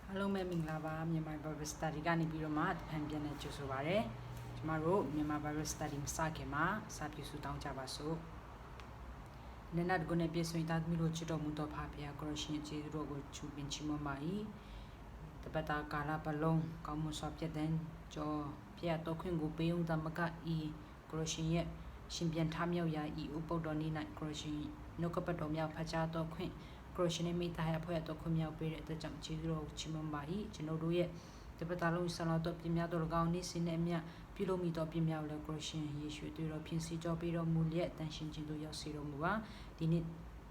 အားလုံးပဲမင်္ဂလာပါမြန်မာ Bible Study ကနေပြီးတော့မှဖန်ပြန်နေကြဆိုပါရစေကျမတို့မြန်မာ Bible Study မစခင်မှာစာပြစုတောင်းကြပါစို့နနတ်ကိုနေပြည့်စုံတာမိလို့ချစ်တော်မူသောဖဖရာကိုရှင်ကျေးဇူးတော်ကိုချူပင်ချီးမွမ်းပါ၏တပတ်တာကာလပလုံးကောင်းမှုစွာပြည့်တဲ့ကြောဖရာတော်ခွင့်ကိုပေးုံသမကဤကိုရှင်ရဲ့ရှင်ပြန်ထမြောက်ရာဤဥပုဒ်တော်နေ့၌ကိုရှင်နှုတ်ကပတ်တော်မြောက်ဖတ်ကြားတော်ခွင့်ကိုရှင်ရဲ့မိသားဖွဲ့တော်ခွင့်မြောက်ပေးတဲ့အတွက်ကြောင့်ကျေးဇူးတော်ကိုချီးမွမ်းပါ၏ကျွန်တော်တို့ရဲ့တပတ်တာလုံးဆလာတော်ပြင်းများတော်ကောင်းနေ့စဉ်နဲ့အမျှပြုလို့မိတော်ပြင်းများလည်းကိုရှင်ယေရှုတွေ့တော်ဖြစ်စီကြောပေးတော်မူလျက်တန်ရှင်ခြင်းတို့ရောက်စီတော်မူပါဒီနေ့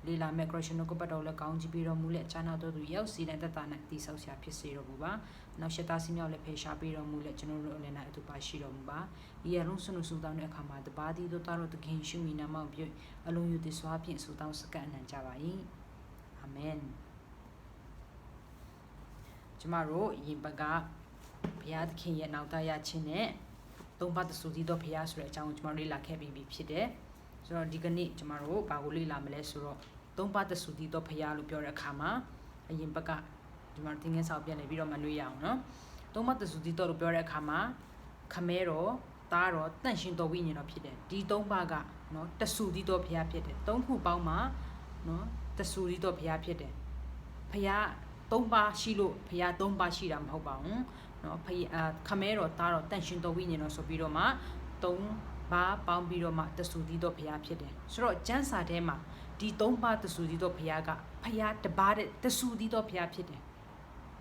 လေလာမဲ့ကိုရှင်နှုတ်ကပတ်တော်လည်းကောင်းကြည့်ပြီးတော်မူလျက်ခြားနာတော်သူရောက်စီတဲ့တတနဲ့တိဆောက်ဆရာဖြစ်စေတော်မူပါနောက်ရှက်သားစီမြောက်လည်းဖေရှားပေးတော်မူလျက်ကျွန်တော်တို့လည်းနိုင်အတူပါရှိတော်မူပါဤအလုံးစုံစုတောင်းတဲ့အခါမှာတပါးသည်တို့တော်သခင်ရှုမိနာမောက်ပြအလုံးယူတည်စွာဖြင့်စုတောင်းစကပ်အနံကြပါ၏အာမင်ကျမတို့ယင်ပကဘုရားသခင်ရဲ့နောက်သားရခြင်းနဲ့သုံးပါးတဆူသီးသောဘုရားဆိုတဲ့အကြောင်းကိုကျမတို့လေ့လာခဲ့ပြီးဖြစ်တယ်ဆိုတော့ဒီကနေ့ကျမတို့ဘာကိုလေ့လာမလဲဆိုတော့သုံးပါးတဆူသီးသောဘုရားလို့ပြောတဲ့အခါမှာအရင်ဘက်ကဒီမှာသင်ငယ်ဆောင်ပြန်နေပြီးတော့မနှွေးရအောင်နော်သုံးပါးတဆူသီးသောလို့ပြောတဲ့အခါမှာခမဲတော်သားတော်တန့်ရှင်တော်ဝိညာဉ်တော်ဖြစ်တယ်ဒီသုံးပါးကနော်တဆူသီးသောဘုရားဖြစ်တယ်သုံးခုပေါင်းမှာနော်တဆူသီးသောဘုရားဖြစ်တယ်ဘုရားသုံးပါးရှိလို့ဘုရားသုံးပါးရှိတာမဟုတ်ပါဘူးနော်ခမဲတော်သားတော်တန့်ရှင်တော်ဝိညာဉ်တော်ဆိုပြီးတော့မှသုံးပါးပေါင်းပြီးတော့မှတဆူသီးသောဘုရားဖြစ်တယ်ဆိုတော့ကျမ်းစာထဲမှာဒီသုံးပါးတဆူသီးသောဘုရားကဘုရားတပါးတဲ့တဆူသီးသောဘုရားဖြစ်တယ်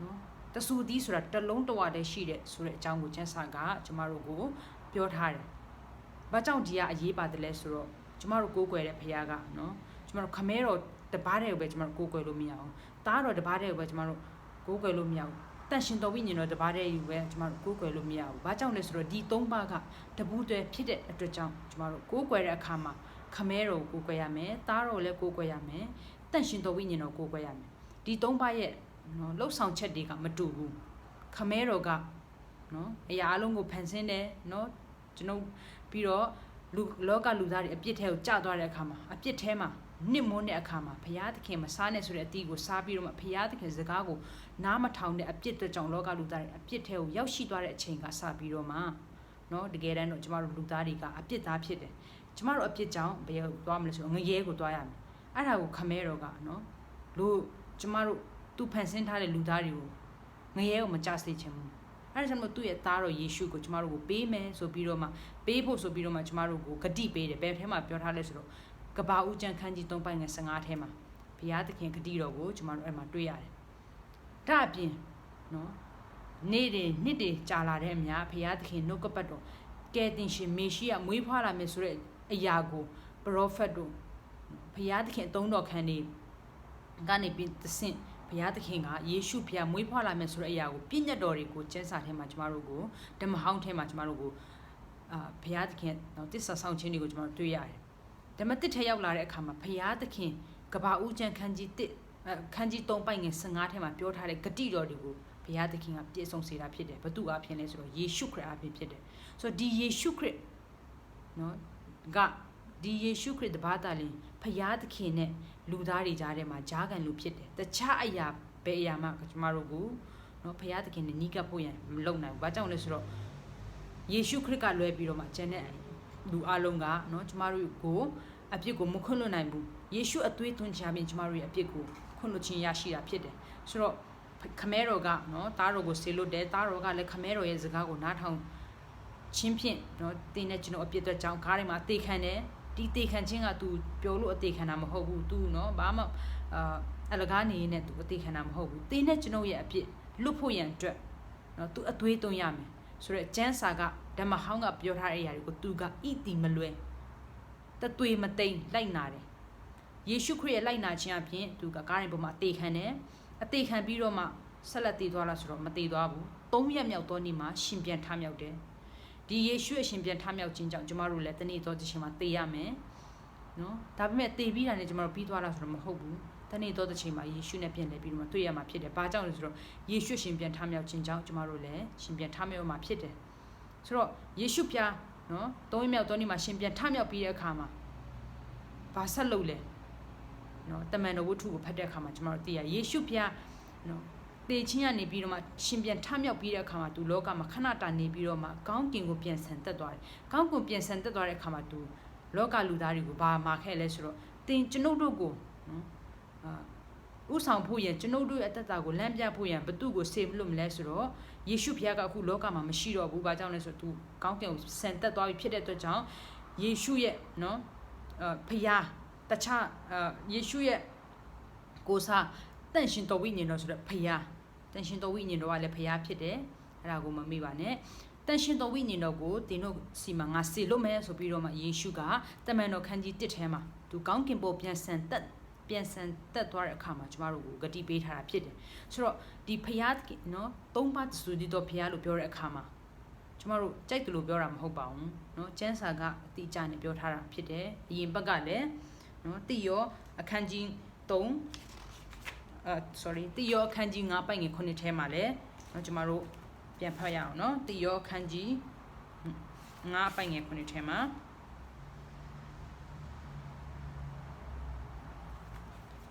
နော်တဆူသီးဆိုတာတလုံးတဝတည်းရှိတဲ့ဆိုတဲ့အကြောင်းကိုကျမ်းစာကကျမတို့ကိုပြောထားတယ်ဘာကြောင့်ဒီကအရေးပါတယ်လဲဆိုတော့ကျမတို့ကိုးကွယ်တဲ့ဘုရားကနော်ကျမတို့ခမဲတော်တပါးတဲ့ကိုပဲကျမတို့ကိုးကွယ်လို့မရအောင်သားတော်တပါးတဲ့ကိုပဲကျမတို့ကိုးကွယ်လို့မရဘူးတန့်ရှင်တော်ဝိညာဉ်တော်တပါးတဲ့ယူပဲကျမတို့ကိုးကွယ်လို့မရဘူး။ဘာကြောင့်လဲဆိုတော့ဒီသုံးပါးကတပူးတွဲဖြစ်တဲ့အတွက်ကြောင့်ကျမတို့ကိုးကွယ်တဲ့အခါမှာခမဲတော်ကိုးကွယ်ရမယ်။သားတော်လည်းကိုးကွယ်ရမယ်။တန့်ရှင်တော်ဝိညာဉ်တော်ကိုးကွယ်ရမယ်။ဒီသုံးပါးရဲ့နော်လှုပ်ဆောင်ချက်တွေကမတူဘူး။ခမဲတော်ကနော်အရာအလုံးကိုဖန်ဆင်းတယ်နော်ကျွန်တော်ပြီးတော့လောကလူသားတွေအပြစ်ထဲကိုကျသွားတဲ့အခါမှာအပြစ်ထဲမှာနှစ်မွန်းတဲ့အခါမှာဘုရားသခင်မစားနဲ့ဆိုတဲ့အတီးကိုစားပြီးတော့မှဘုရားသခင်စကားကိုနားမထောင်တဲ့အပြစ်တွေကြောင့်လောကလူသားတွေအပြစ်ထဲကိုရောက်ရှိသွားတဲ့အချိန်ကစပြီးတော့မှเนาะတကယ်တမ်းတော့ကျမတို့လူသားတွေကအပြစ်သားဖြစ်တယ်ကျမတို့အပြစ်ကြောင့်ဘယ်ကိုသွားမလဲဆိုတော့ငရဲကိုသွားရမယ်အဲ့ဒါကိုခမဲတော်ကเนาะလူကျမတို့သူဖန်ဆင်းထားတဲ့လူသားတွေကိုငရဲကိုမကြစေချင်ဘူးအဲ့ဒါကြောင့်မို့သူ့ရဲ့သားတော်ယေရှုကိုကျမတို့ကိုပေးမယ်ဆိုပြီးတော့မှပေးဖို့ဆိုပြီးတော့မှကျမတို့ကိုဂတိပေးတယ်ဘယ်ထဲမှာပြောထားလဲဆိုတော့ကဘာဦးကျန်ခန်းကြီး3ပိုင်းငယ်15ထဲမှာဘုရားသခင်ဂတိတော်ကိုကျမတို့အဲ့မှာတွေ့ရတယ်။ဒါအပြင်နော်နေ့တွေနှစ်တွေကြာလာတဲ့အများဘုရားသခင်နှုတ်ကပတ်တော်ကယ်တင်ရှင်မေရှိယမွေးဖွားလာမယ်ဆိုတဲ့အရာကိုပရောဖက်တို့ဘုရားသခင်အသုံးတော်ခံနေကနေပြီးသစင့်ဘုရားသခင်ကယေရှုဖျားမွေးဖွားလာမယ်ဆိုတဲ့အရာကိုပြည့်ညတ်တော်တွေကိုကျမ်းစာထဲမှာကျမတို့ကိုဓမ္မဟောင်းထဲမှာကျမတို့ကိုဘုရားသခင်နော်တစ္ဆာဆောင်ခြင်းတွေကိုကျမတို့တွေ့ရတယ်ဓမ္မတစ်ထဲရောက်လာတဲ့အခါမှာဘုရားသခင်ကဘာဦးကျန်ခန်းကြီး3ပိုက်ငယ်15ထဲမှာပြောထားတဲ့ဂတိတော်တွေကိုဘုရားသခင်ကပြည့်စုံစေတာဖြစ်တယ်ဘသူအဖြစ်လဲဆိုတော့ယေရှုခရစ်အဖြစ်ဖြစ်တယ်ဆိုတော့ဒီယေရှုခရစ်နော်ကဒီယေရှုခရစ်တပါးသားလင်ဘုရားသခင်နဲ့လူသားတွေကြားထဲမှာဂျားကန်လူဖြစ်တယ်တခြားအရာဘယ်အရာမှကျမတို့ကိုနော်ဘုရားသခင်နဲ့နီးကပ်ဖို့ရန်မလုပ်နိုင်ဘူးဘာကြောင့်လဲဆိုတော့ယေရှုခရစ်ကလွဲပြီးတော့မှကျန်တဲ့လူအလုံးကနော်ကျမတို့ကိုအပြစ်ကိုမခွင့်လွှတ်နိုင်ဘူးယေရှုအသွေးသွင်းချခြင်းကျမတို့ရဲ့အပြစ်ကိုခွင့်လွှတ်ခြင်းရရှိတာဖြစ်တယ်ဆိုတော့ခမဲတော်ကနော်သားတော်ကိုဆေလွတ်တယ်သားတော်ကလည်းခမဲတော်ရဲ့စကားကိုနားထောင်ချင်းဖြင့်နော်တင်းနဲ့ကျွန်တော်အပြစ်အတွက်ကြောင့်ကားထဲမှာအသေးခံတယ်ဒီတေခံခြင်းက तू ပြောလို့အသေးခံတာမဟုတ်ဘူး तू နော်ဘာမှအလကားနေနဲ့ तू အသေးခံတာမဟုတ်ဘူးတင်းနဲ့ကျွန်တော်ရဲ့အပြစ်လွတ်ဖို့ရန်အတွက်နော် तू အသွေးသွင်းရမယ်ဆိုတော့ကျမ်းစာကဓမ္မဟောင်းကပြောထားတဲ့အရာတွေကို तू ကဣတိမလွဲတသွေမသိမ့်လိုက်နာတယ်ယေရှုခရစ်ရဲ့လိုက်နာခြင်းအပြင် तू ကကားရင်ပေါ်မှာအသေးခံတယ်အသေးခံပြီးတော့မှဆက်လက်တည်သွားလားဆိုတော့မတည်သွားဘူး3ရက်မြောက်သောနေ့မှာရှင်ပြန်ထမြောက်တယ်ဒီယေရှုရဲ့ရှင်ပြန်ထမြောက်ခြင်းကြောင့်ကျမတို့လည်းတနေ့သောတစ်ချိန်မှာတည်ရမယ်နော်ဒါပေမဲ့တည်ပြီးတာနဲ့ကျမတို့ပြီးသွားလားဆိုတော့မဟုတ်ဘူးတနေ့သောတစ်ချိန်မှာယေရှုနဲ့ပြန်လည်ပြီးတော့တွေ့ရမှာဖြစ်တယ်ဘာကြောင့်လဲဆိုတော့ယေရှုရှင်ပြန်ထမြောက်ခြင်းကြောင့်ကျမတို့လည်းရှင်ပြန်ထမြောက်မှာဖြစ်တယ်ဆိုတော့ယေရှုဖျားနော်3ရက်မြောက်သောနေ့မှာရှင်ပြန်ထမြောက်ပြီးတဲ့အခါမှာဘာဆက်လုပ်လဲနော်တမန်တော်ဝတ္ထုကိုဖတ်တဲ့အခါမှာကျမတို့သိရယေရှုဖျားနော် တေချင်းကနေပြီးတော့မှရှင်ပြန်ထမြောက်ပြီးတဲ့အခါမှာသူလောကမှာခဏတာနေပြီးတော့မှကောင်းကင်ကိုပြန်ဆန်တက်သွားတယ်။ကောင်းကင်ပြန်ဆန်တက်သွားတဲ့အခါမှာသူလောကလူသားတွေကိုဘာမှာခဲ့လဲဆိုတော့တင်ကျွန်ုပ်တို့ကိုနော်ဥဆောင်ဖို့ရန်ကျွန်ုပ်တို့ရဲ့အသက်တာကိုလမ်းပြဖို့ရန်ဘသူကိုစေမလို့မလဲဆိုတော့ယေရှုဖခင်ကအခုလောကမှာမရှိတော့ဘူး။ဘာကြောင့်လဲဆိုတော့သူကောင်းကင်ကိုဆန်တက်သွားပြီဖြစ်တဲ့အတွက်ကြောင့်ယေရှုရဲ့နော်ဖခင်တခြားယေရှုရဲ့ကိုစားတန်ရှင်တော်ဝိညာဉ်တော်ဆိုတော့ဖခင်တန်ရှင်တော်ဝိညာဉ်တော်ကလည်းဖခင်ဖြစ်တယ်အဲ့ဒါကိုမမေ့ပါနဲ့တန်ရှင်တော်ဝိညာဉ်တော်ကိုတင်တို့စီမှာငါစေလို့မယ်ဆိုပြီးတော့မှယေရှုကတမန်တော်ခန်းကြီး1ထဲမှာသူကောင်းကင်ဘုံပြန်ဆန်တက်သွားတဲ့အခါမှာကျမတို့ကိုဂတိပေးထားတာဖြစ်တယ်ဆိုတော့ဒီဖခင်နော်သုံးပါးစုတည်တော်ဖခင်လို့ပြောတဲ့အခါမှာကျမတို့ကြိုက်တယ်လို့ပြောတာမဟုတ်ပါဘူးနော်ကျမ်းစာကအတိအကျနဲ့ပြောထားတာဖြစ်တယ်အရင်ဘက်ကလည်းနော်တိရောအခန်းကြီး3တိရောအခန်းကြီး9ပိုင်ငယ်9ထဲမှာလည်းနော်ကျမတို့ပြန်ဖတ်ရအောင်နော်တိရောအခန်းကြီး9ပိုင်ငယ်9ထဲမှာ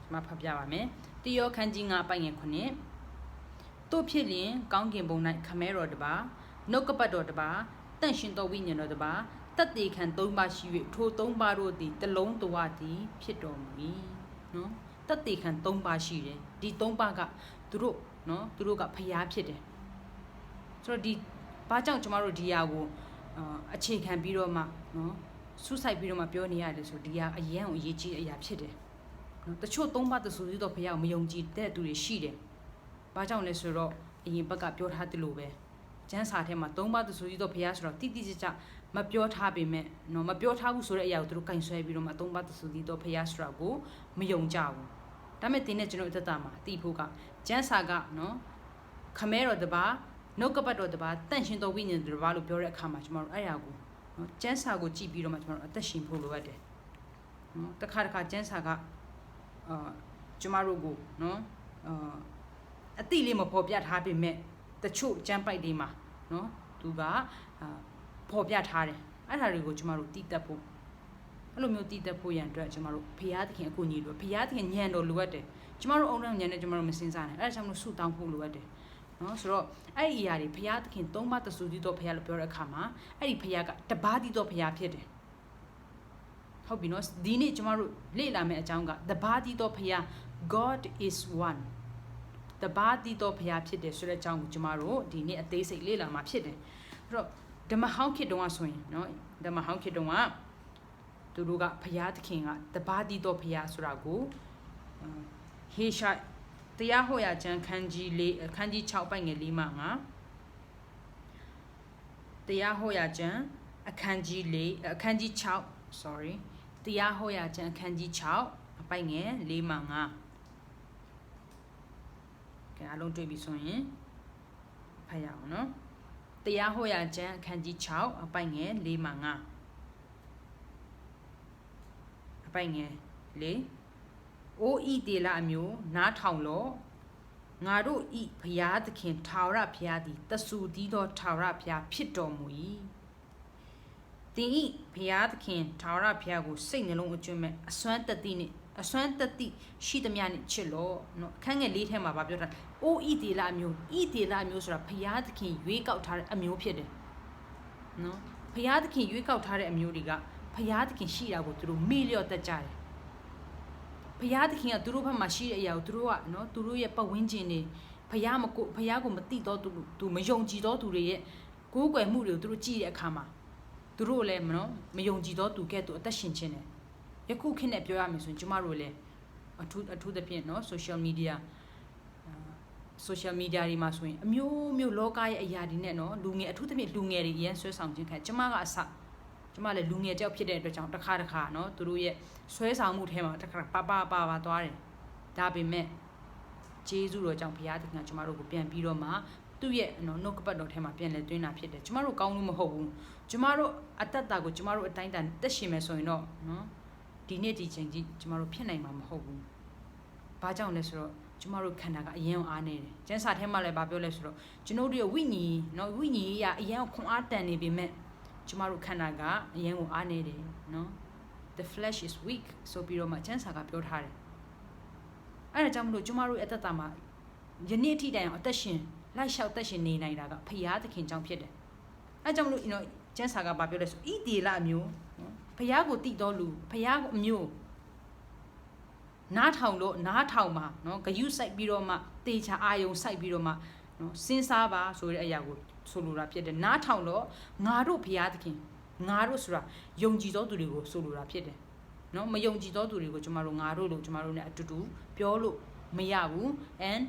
ကျွန်မဖတ်ပြပါမယ်တိရောအခန်းကြီး9ပိုင်ငယ်9တို့ဖြစ်လျင်ကောင်းကင်ဘုံ၌ခမဲတော်တပါနှုတ်ကပတ်တော်တပါတန့်ရှင်တော်ဝိညာဉ်တော်တပါတတ်တေခံ3ပါးရှိ၍ထို3ပါးတို့သည်တလုံးတဝသည်ဖြစ်တော်မူ၏နော်တတ်တေခံ3ပါးရှိတယ်ဒီ3ပါးကသူတို့ကဖျားဖြစ်တယ်ဆိုတော့ဒီဘာကြောင့်ကျမတို့ဒီဟာကိုအခြေခံပြီးတော့မှနော်ဆူဆိုင်ပြီးတော့မှပြောနေရတယ်ဆိုဒီဟာအရန်ကိုအရေးကြီးတဲ့အရာဖြစ်တယ်နော်တချို့3ပါးသဆိုပြီးတော့ဖျားကိုမယုံကြည်တဲ့သူတွေရှိတယ်ဘာကြောင့်လဲဆိုတော့အရင်ဘက်ကပြောထားသလိုပဲကျမ်းစာထဲမှာ3ပါးသဆိုပြီးတော့ဖျားဆိုတော့တိတိကျကျမပြောထားပေမဲ့နော်မပြောထားဘူးဆိုတဲ့အရာကိုသူတို့ကင်ဆွဲပြီးတော့မှ3ပါးသဆိုပြီးတော့ဖျားဆိုတာကိုမယုံကြဘူးဒါမဲ့တင်းနဲ့ကျွန်တော်အသက်တာမှာတည်ဖို့ကကျမ်းစာကနော်ခမဲတော်တပါနှုတ်ကပတ်တော်တပါတန့်ရှင်တော်ဝိညာဉ်တော်တပါလို့ပြောတဲ့အခါမှာကျွန်တော်တို့အဲ့ဒါကိုနော်ကျမ်းစာကိုကြည့်ပြီးတော့မှကျွန်တော်တို့အသက်ရှင်ဖို့လိုအပ်တယ်နော်တစ်ခါကျမ်းစာကကျွန်တော်တို့ကိုနော်အတိလေးမပေါ်ပြထားပေမဲ့တချို့ကျမ်းပိုက်တွေမှာနော်သူကပေါ်ပြထားတယ်အဲ့ဒါတွေကိုကျွန်တော်တို့တည်တတ်ဖို့အဲ့လိုမျိုးတည်တတ်ဖို့ရန်အတွက်ကျွန်တော်တို့ဖရာသခင်အကူအညီလိုဖရာသခင်ညံတော်လိုအပ်တယ်ကျွန်တော်တို့အုံနောက်ညံနဲ့ကျွန်တော်တို့မစင်စားနိုင်အဲ့ဒါကြောင့်မလို့ဆုတောင်းဖို့လိုအပ်တယ်နော်ဆိုတော့အဲ့ဒီအရာတွေဖရာသခင်3ပါးတဆူတည်တော်ဖရာလို့ပြောတဲ့အခါမှာအဲ့ဒီဖရာကတပါးတည်တော်ဖရာဖြစ်တယ်ဟုတ်ပြီနော်ဒီနေ့ကျွန်တော်တို့လေ့လာမယ့်အကြောင်းကတပါးတည်တော်ဖရာ God is one တပါးတည်တော်ဖရာဖြစ်တယ်ဆိုတဲ့အကြောင်းကိုကျွန်တော်တို့ဒီနေ့အသေးစိတ်လေ့လာမှာဖြစ်တယ်အဲ့တော့ဓမ္မဟောင်းခေတ်တုန်းကဆိုရင်နော်ဓမ္မဟောင်းခေတ်တုန်းကသူတို့ကဖရာသခင်ကတပါးတည်တော်ဖရာဆိုတာကိုဟေရှာတရားဟောရာကျမ်းခန်းကြီး6ပိုင်ငယ်4မှ5တရားဟောရာကျမ်းအခန်းကြီး6 sorry တရားဟောရာကျမ်းအခန်းကြီး6အပိုင်ငယ်4မှ5ကဲအားလုံးတွေ့ပြီဆိုရင်ဖတ်ရအောင်နော်တရားဟောရာကျမ်းအခန်းကြီး6အပိုင်ငယ်4မှ5အပိုင်ငယ်4အိုဤတေလအမျိုးနားထောင်လောငါတို့ဤဘုရားသခင်ထာဝရဘုရားသည်တဆူတည်သောထာဝရဘုရားဖြစ်တော်မူ၏တင်ဤဘုရားသခင်ထာဝရဘုရားကိုစိတ်နှလုံးအကျွမ်းမဲ့အစွမ်းတတိရှိသမျှနဲ့ချစ်လို့နော်အခန်းငယ်၄ထဲမှာဗာပြောတာအိုဤတေလအမျိုးဆိုတာဘုရားသခင်ရွေးကောက်ထားတဲ့အမျိုးဖြစ်တယ်နော်ဘုရားသခင်ရွေးကောက်ထားတဲ့အမျိုးတွေကဘုရားသခင်ရှိတာကိုသူတို့မေ့လျော့တတ်ကြတယ်ဘုရားသခင်ကသူတို့ဘက်မှာရှိတဲ့အရာကိုသူတို့ကနော်သူတို့ရဲ့ပတ်ဝန်းကျင်တွေဘုရားကိုမသိတော့သူမယုံကြည်တော့သူတွေရဲ့ကိုးကွယ်မှုတွေကိုသူတို့ကြည့်တဲ့အခါမှာသူတို့လည်းနော်မယုံကြည်တော့သူကဲ့သို့အသက်ရှင်ခြင်းတယ်ယခုခေတ်နဲ့ပြောရမယ်ဆိုရင်ကျမတို့လည်းအထူးသဖြင့်နော် social media တွေမှာဆိုရင်အမျိုးလောကရဲ့အရာတွေနဲ့နော်လူငယ်အထူးသဖြင့်လူငယ်တွေရန်ဆွဲဆောင်ခြင်းခံကျမကအစကျမလည်းလူငယ်ကြောက်ဖြစ်တဲ့အတွက်ကြောင့်တစ်ခါနော်သူတို့ရဲ့ဆွဲဆောင်မှုထဲမှာတစ်ခါပါသွားတယ်ဒါပေမဲ့ဂျေဇုတော်ကြောင့်ဘုရားသခင်ကကျမတို့ကိုပြန်ပြီးတော့မှသူ့ရဲ့နော်နှုတ်ကပတ်တော်ထဲမှာပြန်လဲသွင်းတာဖြစ်တယ်ကျမတို့ကောင်းလို့မဟုတ်ဘူးကျမတို့အတ္တတာကိုကျမတို့အတိုင်းတန်တက်ရှင်မယ်ဆိုရင်တော့နော်ဒီနေ့ဒီချိန်ကြီးကျမတို့ဖြစ်နိုင်မှာမဟုတ်ဘူးဘာကြောင့်လဲဆိုတော့ကျမတို့ခန္ဓာကအရင်အားနေတယ်ကျမ်းစာထဲမှာလည်းဗာပြောလဲဆိုတော့ကျွန်တို့ရဲ့ဝိညာဉ်ရအရင်ခွန်အားတန်နေပေမဲ့ကျမတို့ခန္ဓာကအရင်ကိုအားနေတယ်နော် the flesh is weak ဆိုပြီးတော့မှကျမ်းစာကပြောထားတယ်အဲ့ဒါကြောင့်မလို့ကျမတို့အတ္တတာမှာ ယနေ့ထိတိုင်အောင်အသက်ရှင်လိုက်လျှောက်သက်ရှင်နေနိုင်တာကဖရာသခင်ကြောင့်ဖြစ်တယ်အဲကြောင့်မလို့ကျမ်းစာကဘာပြောလဲဆိုဣတိလအမျိုးဖရာကိုတည်တော်လူဖရာအမျိုးနားထောင်လို့နားထောင်မှာနော်ဂယုစိုက်ပြီးတော့မှတေချာအာယုံစိုက်ပြီးတော့မှနော်စဉ်းစားပါဆိုတဲ့အရာကိုဆိုလိုတာဖြစ်တယ်နားထောင်တော့ငါတို့ဖရာသခင်ငါတို့ဆိုတာယုံကြည်သောသူတွေကိုဆိုလိုတာဖြစ်တယ်နော်မယုံကြည်သောသူတွေကိုကျမတို့ငါတို့လို့ကျမတို့ ਨੇ အတူတူပြောလို့မရဘူး and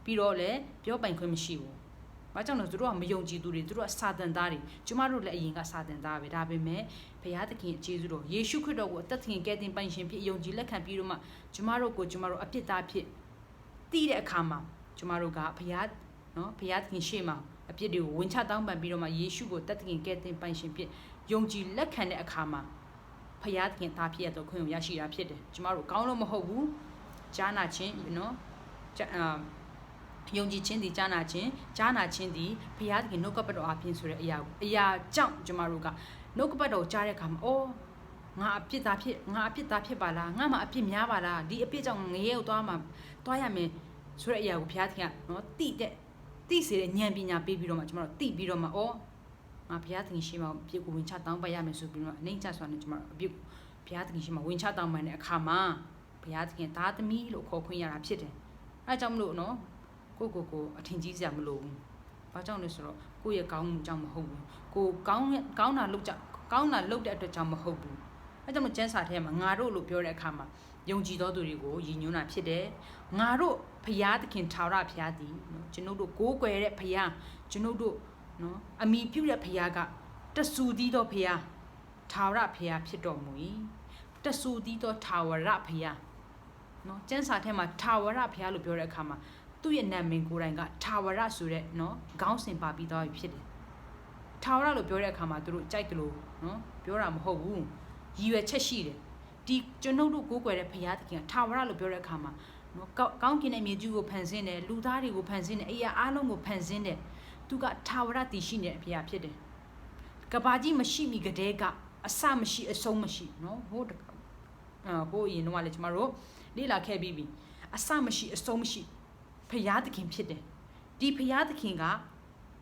ပြီးတော့လည်းပြောပိုင်ခွင့်မရှိဘူးဘာကြောင့်လဲသူတို့ကမယုံကြည်သူတွေသူတို့ကစာတန်သားတွေကျမတို့လည်းအရင်ကစာတန်သားပဲဒါပေမဲ့ဘုရားသခင်ယေရှုတော်ယေရှုခရစ်တော်ကိုအသက်သခင်ကယ်တင်ပိုင်ရှင်ဖြစ်ယုံကြည်လက်ခံပြီးတော့မှကျမတို့ကိုကျမတို့အပြစ်သားဖြစ်တည်တဲ့အခါမှာကျမတို့ကဘုရားနော်ဘုရားသခင်ရှေ့မှာအပြစ်တွေကိုဝင်ချတောင်းပန်ပြီးတော့မှယေရှုကိုသက်သခင်ကယ်တင်ပိုင်ရှင်ဖြစ်ယုံကြည်လက်ခံတဲ့အခါမှာဘုရားသခင်သားဖြစ်ရတော့ခွင့်ကိုရရှိတာဖြစ်တယ်ကျမတို့ကောင်းလို့မဟုတ်ဘူးကြားနာခြင်းနော်ယုံကြည်ခြင်းဒီကြားနာခြင်းဒီဘုရားသခင်နှုတ်ကပတ်တော်အပြင်ဆိုတဲ့အရာကြောင့်ကျမတို့ကနှုတ်ကပတ်တော်ကြားတဲ့အခါမှာအော်ငါအပြစ်သားဖြစ်ပါလားငါမှအပြစ်များပါလားဒီအပြစ်ကြောင့်ငရဲကိုသွားရမယ်ဆိုတဲ့အရာကိုဘုရားသခင်ကနော်တိစေတဲ့ဉာဏ်ပညာပေးပြီးတော့မှကျမတို့တိပြီးတော့မှအော်ငါဘုရားသခင်ရှိမှအပြစ်ကိုဝင်ချတောင်းပန်ရမယ်ဆိုပြီးတော့အနှိမ့်ချစွာနဲ့ကျမတို့အပြစ်ဘုရားသခင်ရှိမှဝင်ချတောင်းပန်တဲ့အခါမှာဘုရားသခင်သားသမီးလို့ခေါ်ခွင့်ရတာဖြစ်တယ်အဲကြောင့်မလို့နော်ကိုအထင်ကြီးစရာမလိုဘူး။ဘာကြောင့်လဲဆိုတော့ကိုယ့်ရဲ့ကောင်းမှုကြောင့်မဟုတ်ဘူး။ကိုကောင်းတာလုပ်တဲ့အတွက်ကြောင့်မဟုတ်ဘူး။အဲကြောင့်မကျမ်းစာထဲမှာငါတို့လို့ပြောတဲ့အခါမှာယုံကြည်သောသူတွေကိုရည်ညွှန်းတာဖြစ်တယ်။ငါတို့ဖရာသခင်ထာဝရဖရာသည်နော်ကျွန်ုပ်တို့ကိုးကွယ်တဲ့ဖရာကျွန်ုပ်တို့နော်အမိပြုတဲ့ဖရာကတဆူသီးသောဖရာထာဝရဖရာဖြစ်တော်မူ၏။တဆူသီးသောထာဝရဖရာနော်ကျမ်းစာထဲမှာထာဝရဖရာလို့ပြောတဲ့အခါမှာသူ့ရဲ့နာမည်ကိုယ်တိုင်ကထာဝရဆိုတဲ့နော်ခေါင်းစဉ်ပါပြီးသားဖြစ်တယ်။ထာဝရလို့ပြောတဲ့အခါမှာသူတို့ကြိုက်တယ်လို့နော်ပြောတာမဟုတ်ဘူး။ရည်ရွယ်ချက်ရှိတယ်။ဒီကျွန်ုပ်တို့ကိုးကွယ်တဲ့ဘုရားသခင်ကထာဝရလို့ပြောတဲ့အခါမှာနော်ကောင်းကင်ရဲ့မြေကြီးကိုဖန်ဆင်းတယ်လူသားတွေကိုဖန်ဆင်းတယ်အရာအလုံးကိုဖန်ဆင်းတယ်။သူကထာဝရတည်ရှိနေတဲ့ဘုရားဖြစ်တယ်။ကဘာကြီးမရှိမီကတည်းကအစမရှိအဆုံးမရှိနော်ဟိုအရင်တော့လည်းကျမတို့လေ့လာခဲ့ပြီးပြီ။အစမရှိအဆုံးမရှိဖရာသခင်ဖြစ်တယ်ဒီဖရာသခင်ကဘယ်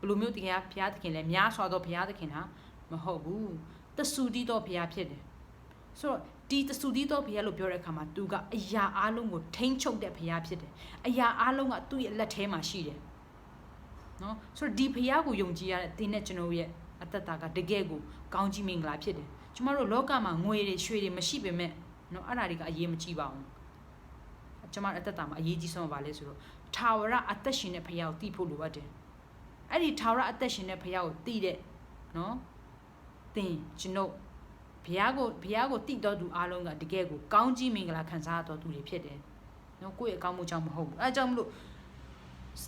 လိုမျိုးတရားဖရာသခင်လဲများစွာသောဖရာသခင်ဟာမဟုတ်ဘူးတဆူတီးသောဖရာဖြစ်တယ်ဆိုတော့ဒီတဆူတီးသောဖရာလို့ပြောတဲ့အခါမှာသူကအရာအလုံးကိုထိန်းချုပ်တဲ့ဖရာဖြစ်တယ်အရာအလုံးကသူ့ရဲ့လက်ထဲမှာရှိတယ်နော်ဆိုတော့ဒီဖရာကိုယုံကြည်ရတဲ့သင်နဲ့ကျွန်တော်ရဲ့အသက်တာကတကယ်ကိုကောင်းကြီးမင်္ဂလာဖြစ်တယ်ကျမတို့လောကမှာငွေတွေရွှေတွေမရှိပေမဲ့နော်အဲ့ဒါတွေကအရေးမကြီးပါဘူးကျမတို့အသက်တာမှာအရေးကြီးဆုံးပါလဲဆိုတော့ထာဝရအသက်ရှင်တဲ့ဖရာကိုသိဖို့လိုအပ်တယ်။အဲ့ဒီထာဝရအသက်ရှင်တဲ့ဖရာကိုသိတဲ့နော်သင်ကျွန်ုပ်ဘုရားကိုသိတော်သူအားလုံးကတကယ်ကိုကောင်းကြီးမင်္ဂလာခံစားတော်သူတွေဖြစ်တယ်။နော်ကိုယ့်ရဲ့အကောင်းမှုကြောင့်မဟုတ်ဘူး။အဲကြောင့်မလို့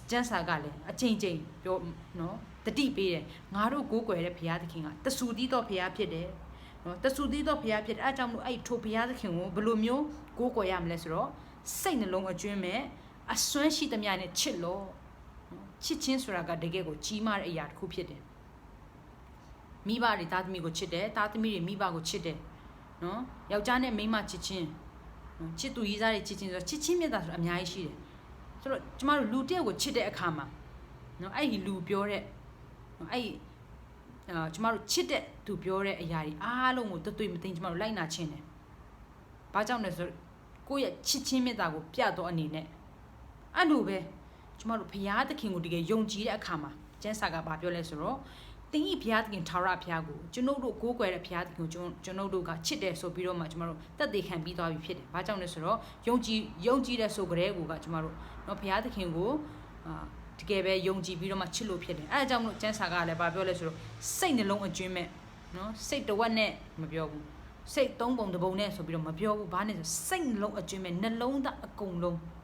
ကျမ်းစာကလည်းအချိန်ချင်းပြောနော်တတိပေးတယ်။ငါတို့ကိုးကွယ်တဲ့ဘုရားသခင်ကတဆူသီးတော်ဘုရားဖြစ်တယ်။နော်တဆူသီးတော်ဘုရားဖြစ်တယ်။အဲကြောင့်မလို့အဲ့ထိုဘုရားသခင်ကိုဘယ်လိုမျိုးကိုးကွယ်ရမလဲဆိုတော့စိတ်နှလုံးအကျွမ်းမဲ့အစွမ်းရှိသမျှနဲ့ချစ်လို့ချစ်ချင်းဆိုတာကတကယ်ကိုကြီးမားတဲ့အရာတစ်ခုဖြစ်တယ်မိဘတွေသားသမီးကိုချစ်တယ်သားသမီးတွေမိဘကိုချစ်တယ်နော်ယောက်ျားနဲ့မိန်းမချစ်ချင်းချစ်သူရေးစားတွေချစ်ချင်းဆိုတော့ချစ်ချင်းမြတ်တာဆိုတာအများကြီးရှိတယ်ဆိုတော့ကျမတို့လူတယောက်ကိုချစ်တဲ့အခါမှာနော်အဲ့ဒီလူပြောတဲ့အဲ့ကျမတို့ချစ်တဲ့သူပြောတဲ့အရာတွေအားလုံးကိုတွေ့မသိကျမတို့လိုက်နာချင်းတယ်ဘာကြောင့်လဲဆိုတော့ကိုယ့်ရဲ့ချစ်ချင်းမြတ်တာကိုပြတော့အနေနဲ့အဲ့လိုပဲကျမတို့ဘုရားသခင်ကိုတကယ်ယုံကြည်တဲ့အခါမှာကျမ်းစာကဘာပြောလဲဆိုတော့တင်းဤဘုရားသခင်ထာဝရဘုရားကိုကျွန်ုပ်တို့ကိုးကွယ်တဲ့ဘုရားသခင်ကိုကျွန်ုပ်တို့ကချစ်တယ်ဆိုပြီးတော့မှကျမတို့သက်သေခံပြီးသွားပြီဖြစ်တယ်။ဘာကြောင့်လဲဆိုတော့ယုံကြည်တဲ့ဆိုကြတဲ့ကိုကကျမတို့နော်ဘုရားသခင်ကိုတကယ်ပဲယုံကြည်ပြီးတော့မှချစ်လို့ဖြစ်တယ်။အဲဒါကြောင့်မလို့ကျမ်းစာကလည်းဘာပြောလဲဆိုတော့စိတ်နှလုံးအကျွမ်းမဲ့နော်စိတ်တဝက်နဲ့မပြောဘူး။စိတ်သုံးပုံတစ်ပုံနဲ့ဆိုပြီးတော့မပြောဘူး။ဘာနဲ့ဆိုစိတ်နှလုံးအကျွမ်းမဲ့နှလုံးသားအကုန်လုံး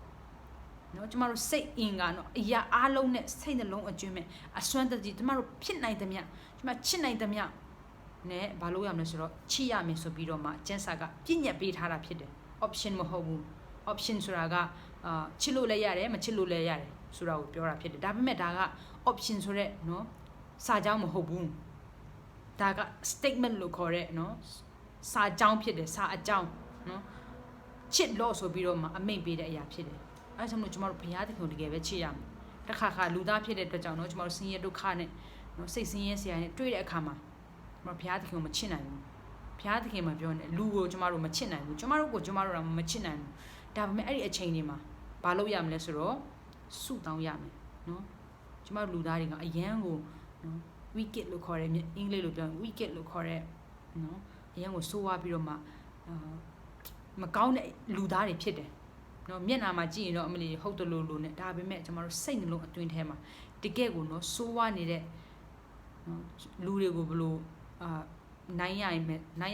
နော်ကျမတို့စိတ်အင်္ဂါနော်အရာအားလုံးနဲ့စိတ်နှလုံးအကျွမ်းမဲ့အစွမ်းတကြီးကျမတို့ဖြစ်နိုင်သမျှကျမချစ်နိုင်သမျှနဲ့ဘာလို့ရမလဲဆိုတော့ချစ်ရမယ်ဆိုပြီးတော့မှကျန်းစာကပြည့်ညက်ပေးထားတာဖြစ်တယ် option မဟုတ်ဘူး option ဆိုတာကချစ်လို့လည်းရတယ်မချစ်လို့လည်းရတယ်ဆိုတာကိုပြောတာဖြစ်တယ်ဒါပေမဲ့ဒါက option ဆိုတဲ့နော်စာကြောင်းမဟုတ်ဘူးဒါက statement လို့ခေါ်တဲ့နော်စာကြောင်းဖြစ်တယ်စာအကြောင်းနော်ချစ်လို့ဆိုပြီးတော့မှအမိန့်ပေးတဲ့အရာဖြစ်တယ် အဲ့ကြောင့်လို့ကျမတို့ဘုရားသခင်ကိုတကယ်ပဲချစ်ရမယ်တစ်ခါခါလူသားဖြစ်တဲ့အတွက်ကြောင့်နော်ကျမတို့ဆင်းရဲဒုက္ခနဲ့နော်စိတ်ဆင်းရဲစရာနဲ့တွေ့တဲ့အခါမှာကျမတို့ဘုရားသခင်ကိုမချစ်နိုင်ဘူးဘုရားသခင်မှာပြောနေလူကိုကျမတို့မချစ်နိုင်ဘူးကျမတို့ကိုကျမတို့တော့မချစ်နိုင်ဘူးဒါပေမဲ့အဲ့ဒီအချိန်တွေမှာဘာလုပ်ရမလဲဆိုတော့ဆုတောင်းရမယ်နော်ကျမတို့လူသားတွေကအယမ်းကိုနော် wicked လို့ခေါ်တယ်အင်္ဂလိပ်လိုပြောရင် wicked လို့ခေါ်တဲ့နော်အယမ်းကိုဆိုးဝါးပြီးတော့မှမကောင်းတဲ့လူသားတွေဖြစ်တယ်နော်မျက်နှာမှာကြည့်ရင်တော့အမလီဟုတ်တယ်လို့နဲ့ဒါပေမဲ့ကျမတို့စိတ်နှလုံးအတွင်းထဲမှာတကယ်ကိုနော်ဆိုးဝါးနေတဲ့နော်လူတွေကိုဘလို့နိုင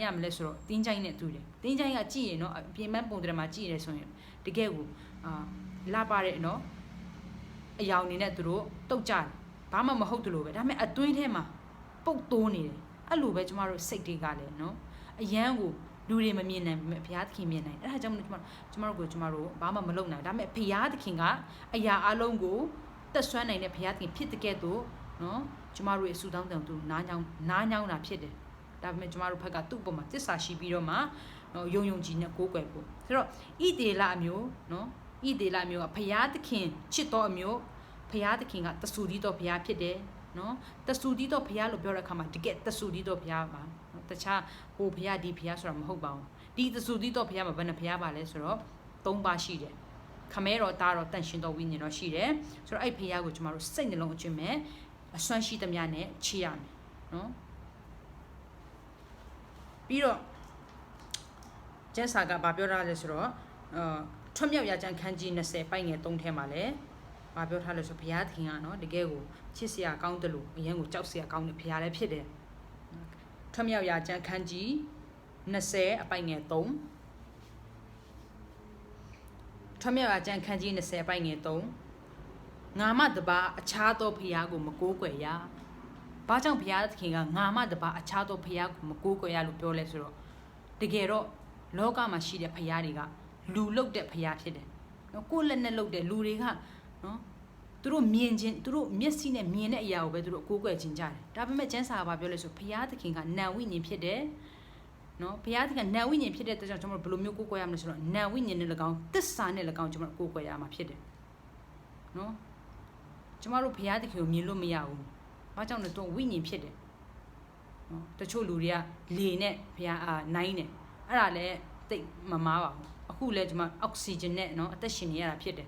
်ရမလဲဆိုတော့တင်းချိုင်းနဲ့တွေ့တယ်တင်းချိုင်းကကြည့်ရင်နော်အပြင်ပန်းပုံတရမှာကြည့်ရဲဆိုရင်တကယ်ကိုလာပါတဲ့နော်အယောင်နေနဲ့သူတို့တုတ်ကြတယ်ဘာမှမဟုတ်တယ်လို့ပဲဒါပေမဲ့အတွင်းထဲမှာပုတ်တိုးနေတယ်အဲ့လိုပဲကျမတို့စိတ်တွေကလည်းနော်အယမ်းကိုလူတွေမမြင်နိုင်ဘူးဘုရားသခင်မြင်နိုင်အဲ့ဒါကြောင့်မလို့ကျမတို့ဘာမှမလုပ်နိုင်ဒါပေမဲ့ဘုရားသခင်ကအရာအလုံးကိုတက်ဆွမ်းနိုင်တဲ့ဘုရားသခင်ဖြစ်တဲ့ကဲ့သို့နော်ကျမတို့ရဲ့ဆူတောင်းတံသူနားညောင်းတာဖြစ်တယ်ဒါပေမဲ့ကျမတို့ဘက်ကသူ့ပုံမှာသစ္စာရှိပြီးတော့မှယုံကြည်နဲ့ကိုးကွယ်ဖို့ဆိုတော့ဣသေလအမျိုးနော်ဣသေလအမျိုးကဘုရားသခင်ချစ်တော်အမျိုးဘုရားသခင်ကတဆူတီးတော်ဘုရားဖြစ်တယ်နော်တဆူတီးတော်ဘုရားလို့ပြောတဲ့အခါမှာတကယ်တဆူတီးတော်ဘုရားပါတခြားဟိုဘုရားဒီဘုရားဆိုတာမဟုတ်ပါဘူးဒီတဆူတီးတော်ဘုရားမှာဘယ်နှဘုရားပါလဲဆိုတော့၃ပါးရှိတယ်ခမဲတော်သားတော်တန်ရှင်တော်ဝိညာဉ်တော်ရှိတယ်ဆိုတော့အဲ့ဘုရားကိုကျမတို့စိတ်နှလုံးအကျွင့်မဲ့အစွမ်းရှိသမျှနဲ့ချီးရမယ်နော်ပြီးတော့ကျမ်းစာကဘာပြောထားလဲဆိုတော့ထွတ်မြောက်ရာကျမ်းခန်းကြီး20ပိုက်ငယ်3ထဲမှာလဲဘာပြောထားလဲဆိုဘုရားသခင်ကနော်တကယ်ကိုချစ်စရာကောင်းတယ်လို့အရင်ကိုကြောက်စရာကောင်းတဲ့ဘုရားလည်းဖြစ်တယ်ထွတ်မြောက်ရာကျမ်းခန်းကြီး20အပိုက်ငယ်3ထွတ်မြောက်ရာကျမ်းခန်းကြီး20အပိုက်ငယ်3ငါမတပါအခြားသောဘုရားကိုမကိုးကွယ်ရဘာကြောင့်ဘုရားသခင်ကငါမတပါအခြားသောဘုရားကိုမကိုးကွယ်ရလို့ပြောလဲဆိုတော့တကယ်တော့လောကမှာရှိတဲ့ဘုရားတွေကလူလုတ်တဲ့ဘုရားဖြစ်တယ်နော်ကိုယ်လက်နဲ့လုတ်တဲ့လူတွေကနော်သူတို့မြင်ခြင်းသူတို့မျက်စိနဲ့မြင်တဲ့အရာကိုပဲသူတို့ကိုးကွယ်ခြင်းကြတယ်ဒါပေမဲ့ကျမ်းစာကဘာပြောလဲဆိုဘုရားသခင်ကနံဝိညာဉ်ဖြစ်တယ်နော်ဘုရားသခင်ကနံဝိညာဉ်ဖြစ်တဲ့အတွက်ကြောင့်ကျွန်တော်တို့ဘယ်လိုမျိုးကိုးကွယ်ရမလဲဆိုတော့နံဝိညာဉ်နဲ့၎င်းသစ္စာနဲ့၎င်းကျွန်တော်တို့ကိုးကွယ်ရမှာဖြစ်တယ်နော်ကျွန်တော်တို့ဘုရားသခင်ကိုမြင်လို့မရဘူးဘာကြောင့်လဲသူဝိညာဉ်ဖြစ်တယ်နော်တချို့လူတွေကလေနဲ့ဘုရားနိုင်တယ်အဲ့ဒါလည်းတိတ်မမားပါဘူးအခုလဲကျွန်မအောက်ဆီဂျင်နဲ့နော်အသက်ရှင်နေရတာဖြစ်တယ်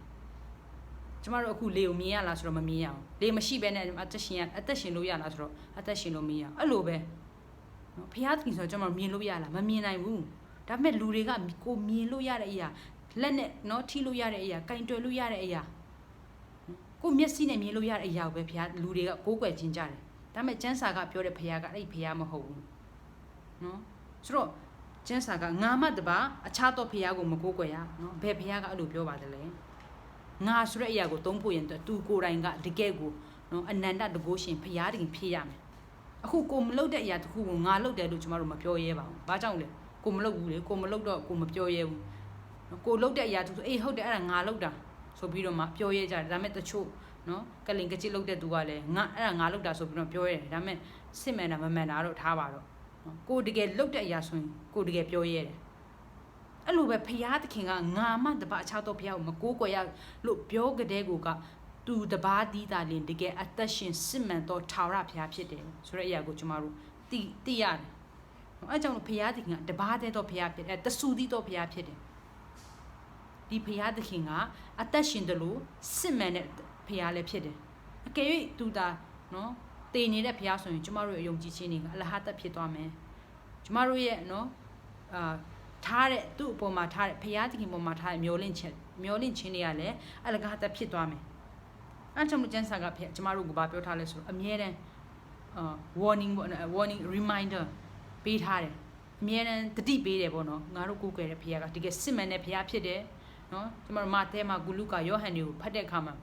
ကျွန်တော်တို့အခုလေကိုမြင်ရလားဆိုတော့မမြင်ရအောင်လေမရှိဘဲနဲ့အသက်ရှင်လို့ရလားဆိုတော့အသက်ရှင်လို့မရအောင်အဲ့လိုပဲနော်ဘုရားသခင်ဆိုတော့ကျွန်တော်မြင်လို့ရလားမမြင်နိုင်ဘူးဒါပေမဲ့လူတွေကကိုမြင်လို့ရတဲ့အရာလက်နဲ့နော်ထိလို့ရတဲ့အရာကင်တွယ်လို့ရတဲ့အရာကိုမျက်စိနဲ့မြင်လို့ရတဲ့အရာကိုပဲဘုရားလူတွေကကိုးကွယ်ခြင်းကြတယ်ဒါပေမဲ့ကျမ်းစာကပြောတဲ့ဘုရားကအဲ့ဒီဘုရားမဟုတ်ဘူးနော်ဆိုတော့ကျမ်းစာကငါမတပါအခြားသောဘုရားကိုမကိုးကွယ်ရနော်ဘယ်ဘုရားကအဲ့လိုပြောပါတယ်လဲငါဆိုတဲ့အရာကိုသုံးဖို့ရင်သူကိုယ်တိုင်ကတကယ်ကိုနော်အနန္တတကုရှင်ဘုရားတခင်ဖြစ်ရမယ်အခုကိုမလုပ်တဲ့အရာတခုကိုငါလုပ်တယ်လို့ကျွန်တော်တို့မပြောရဲပါဘူးဘာကြောင့်လဲကိုမလုပ်ဘူးလေကိုမလုပ်တော့ကိုမပြောရဲဘူးကိုလုပ်တဲ့အရာတခုဆိုအေးဟုတ်တယ်အဲ့ဒါငါလုပ်တာဆိုပြီးတော့မှပြောရဲကြတယ်ဒါပေမဲ့တချို့နော်ကလင်ကကြစ်လုပ်တဲ့သူကလည်းငါအဲ့ဒါငါလုပ်တာဆိုပြီးတော့ပြောရဲတယ်ဒါပေမဲ့စစ်မှန်တာမမှန်တာတော့ထားပါတော့နော်ကိုတကယ်လုပ်တဲ့အရာဆိုရင်ကိုတကယ်ပြောရဲတယ်အဲ့လိုပဲဘုရားသခင်ကငါမှတပါအခြားသောဘုရားကိုမကိုးကွယ်ရလို့ပြောကြတဲ့ကိုကသူတပါးတီးတာလင်တကယ်အသက်ရှင်စစ်မှန်သောထာဝရဘုရားဖြစ်တယ်ဆိုတဲ့အရာကိုကျွန်တော်တို့သိရတယ်။အဲကြောင့်ဘုရားသခင်ကတပါးတည်းသောဘုရားဖြစ်တယ်တဆူတည်းသောဘုရားဖြစ်တယ်။ဒီဘုရားသခင်ကအသက်ရှင်တယ်လို့စစ်မှန်တဲ့ဘုရားလည်းဖြစ်တယ်။အကယ်၍သူသာနော်တည်နေတဲ့ဘုရားဆိုရင်ကျွန်တော်တို့ရဲ့ယုံကြည်ခြင်းတွေကအလဟတ်ဖြစ်သွားမယ်။ကျွန်တော်တို့ရဲ့နော်ထားတဲ့သူ့အပေါ်မှာထားတဲ့ဘုရားသခင်ပေါ်မှာထားတဲ့မျောလင့်ခြင်းတွေကလည်းအလကားသက်ဖြစ်သွားမယ်။အဲကြောင့်ကျမ်းစာကကျမတို့ကဘာပြောထားလဲဆိုတော့အမြဲတမ်းwarning reminder ပေးထားတယ်။အမြဲတမ်းတတိပေးတယ်ပေါ့နော်။ငါတို့ကိုးကွယ်တဲ့ဘုရားကတကယ်စစ်မှန်တဲ့ဘုရားဖြစ်တယ်နော်။ကျမတို့မာသဲမှာဂုလုကာယောဟန်တွေကိုဖတ်တဲ့အခါမှာ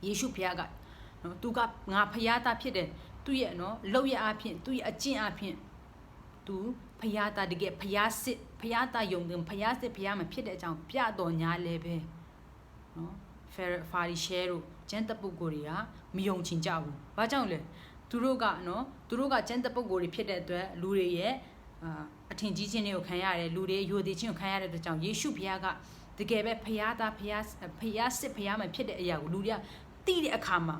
ယေရှုဘုရားကနော်သူကငါဘုရားသားဖြစ်တယ်သူ့ရဲ့နော်လောက်ရအဖြစ်သူ့ရဲ့အကျင့်အဖြစ်သူဘုရားသားတကယ်ဘုရားစစ်ဘုရားသားယုံတယ်ဘုရားစစ်ဘုရားမဖြစ်တဲ့အကြောင်းပြတော်ညာလဲပဲနော်ဖာရီရှဲတို့ကျမ်းတပုဂ္ဂိုလ်တွေကမယုံချင်ကြဘူး။ဘာကြောင့်လဲသူတို့ကကျမ်းတပုဂ္ဂိုလ်တွေဖြစ်တဲ့အတွက်လူတွေရဲ့အထင်ကြီးခြင်းတွေကိုခံရတယ်လူတွေယိုသေးခြင်းကိုခံရတဲ့အတွက်ကြောင့်ယေရှုဘုရားက တကယ်ပဲဖရားသားဖရားစစ်ဖရားမှဖြစ်တဲ့အရာကိုလူတွေကသိတဲ့အခါမှာ